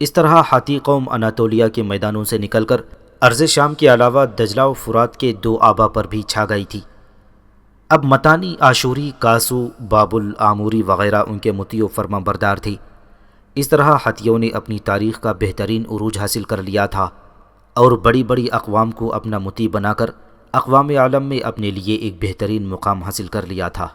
S1: اس طرح ہاتھی قوم اناتولیا کے میدانوں سے نکل کر ارض شام کے علاوہ دجلہ و فرات کے 2 آبا پر بھی چھا گئی تھی۔ اب متانی، آشوری، کاسو، بابل، آموری وغیرہ ان کے مطیع و فرما بردار تھی۔ اس طرح ہتھیوں نے اپنی تاریخ کا بہترین عروج حاصل کر لیا تھا اور بڑی بڑی اقوام کو اپنا مطیع بنا کر اقوام عالم میں اپنے لیے ایک بہترین مقام حاصل کر لیا تھا۔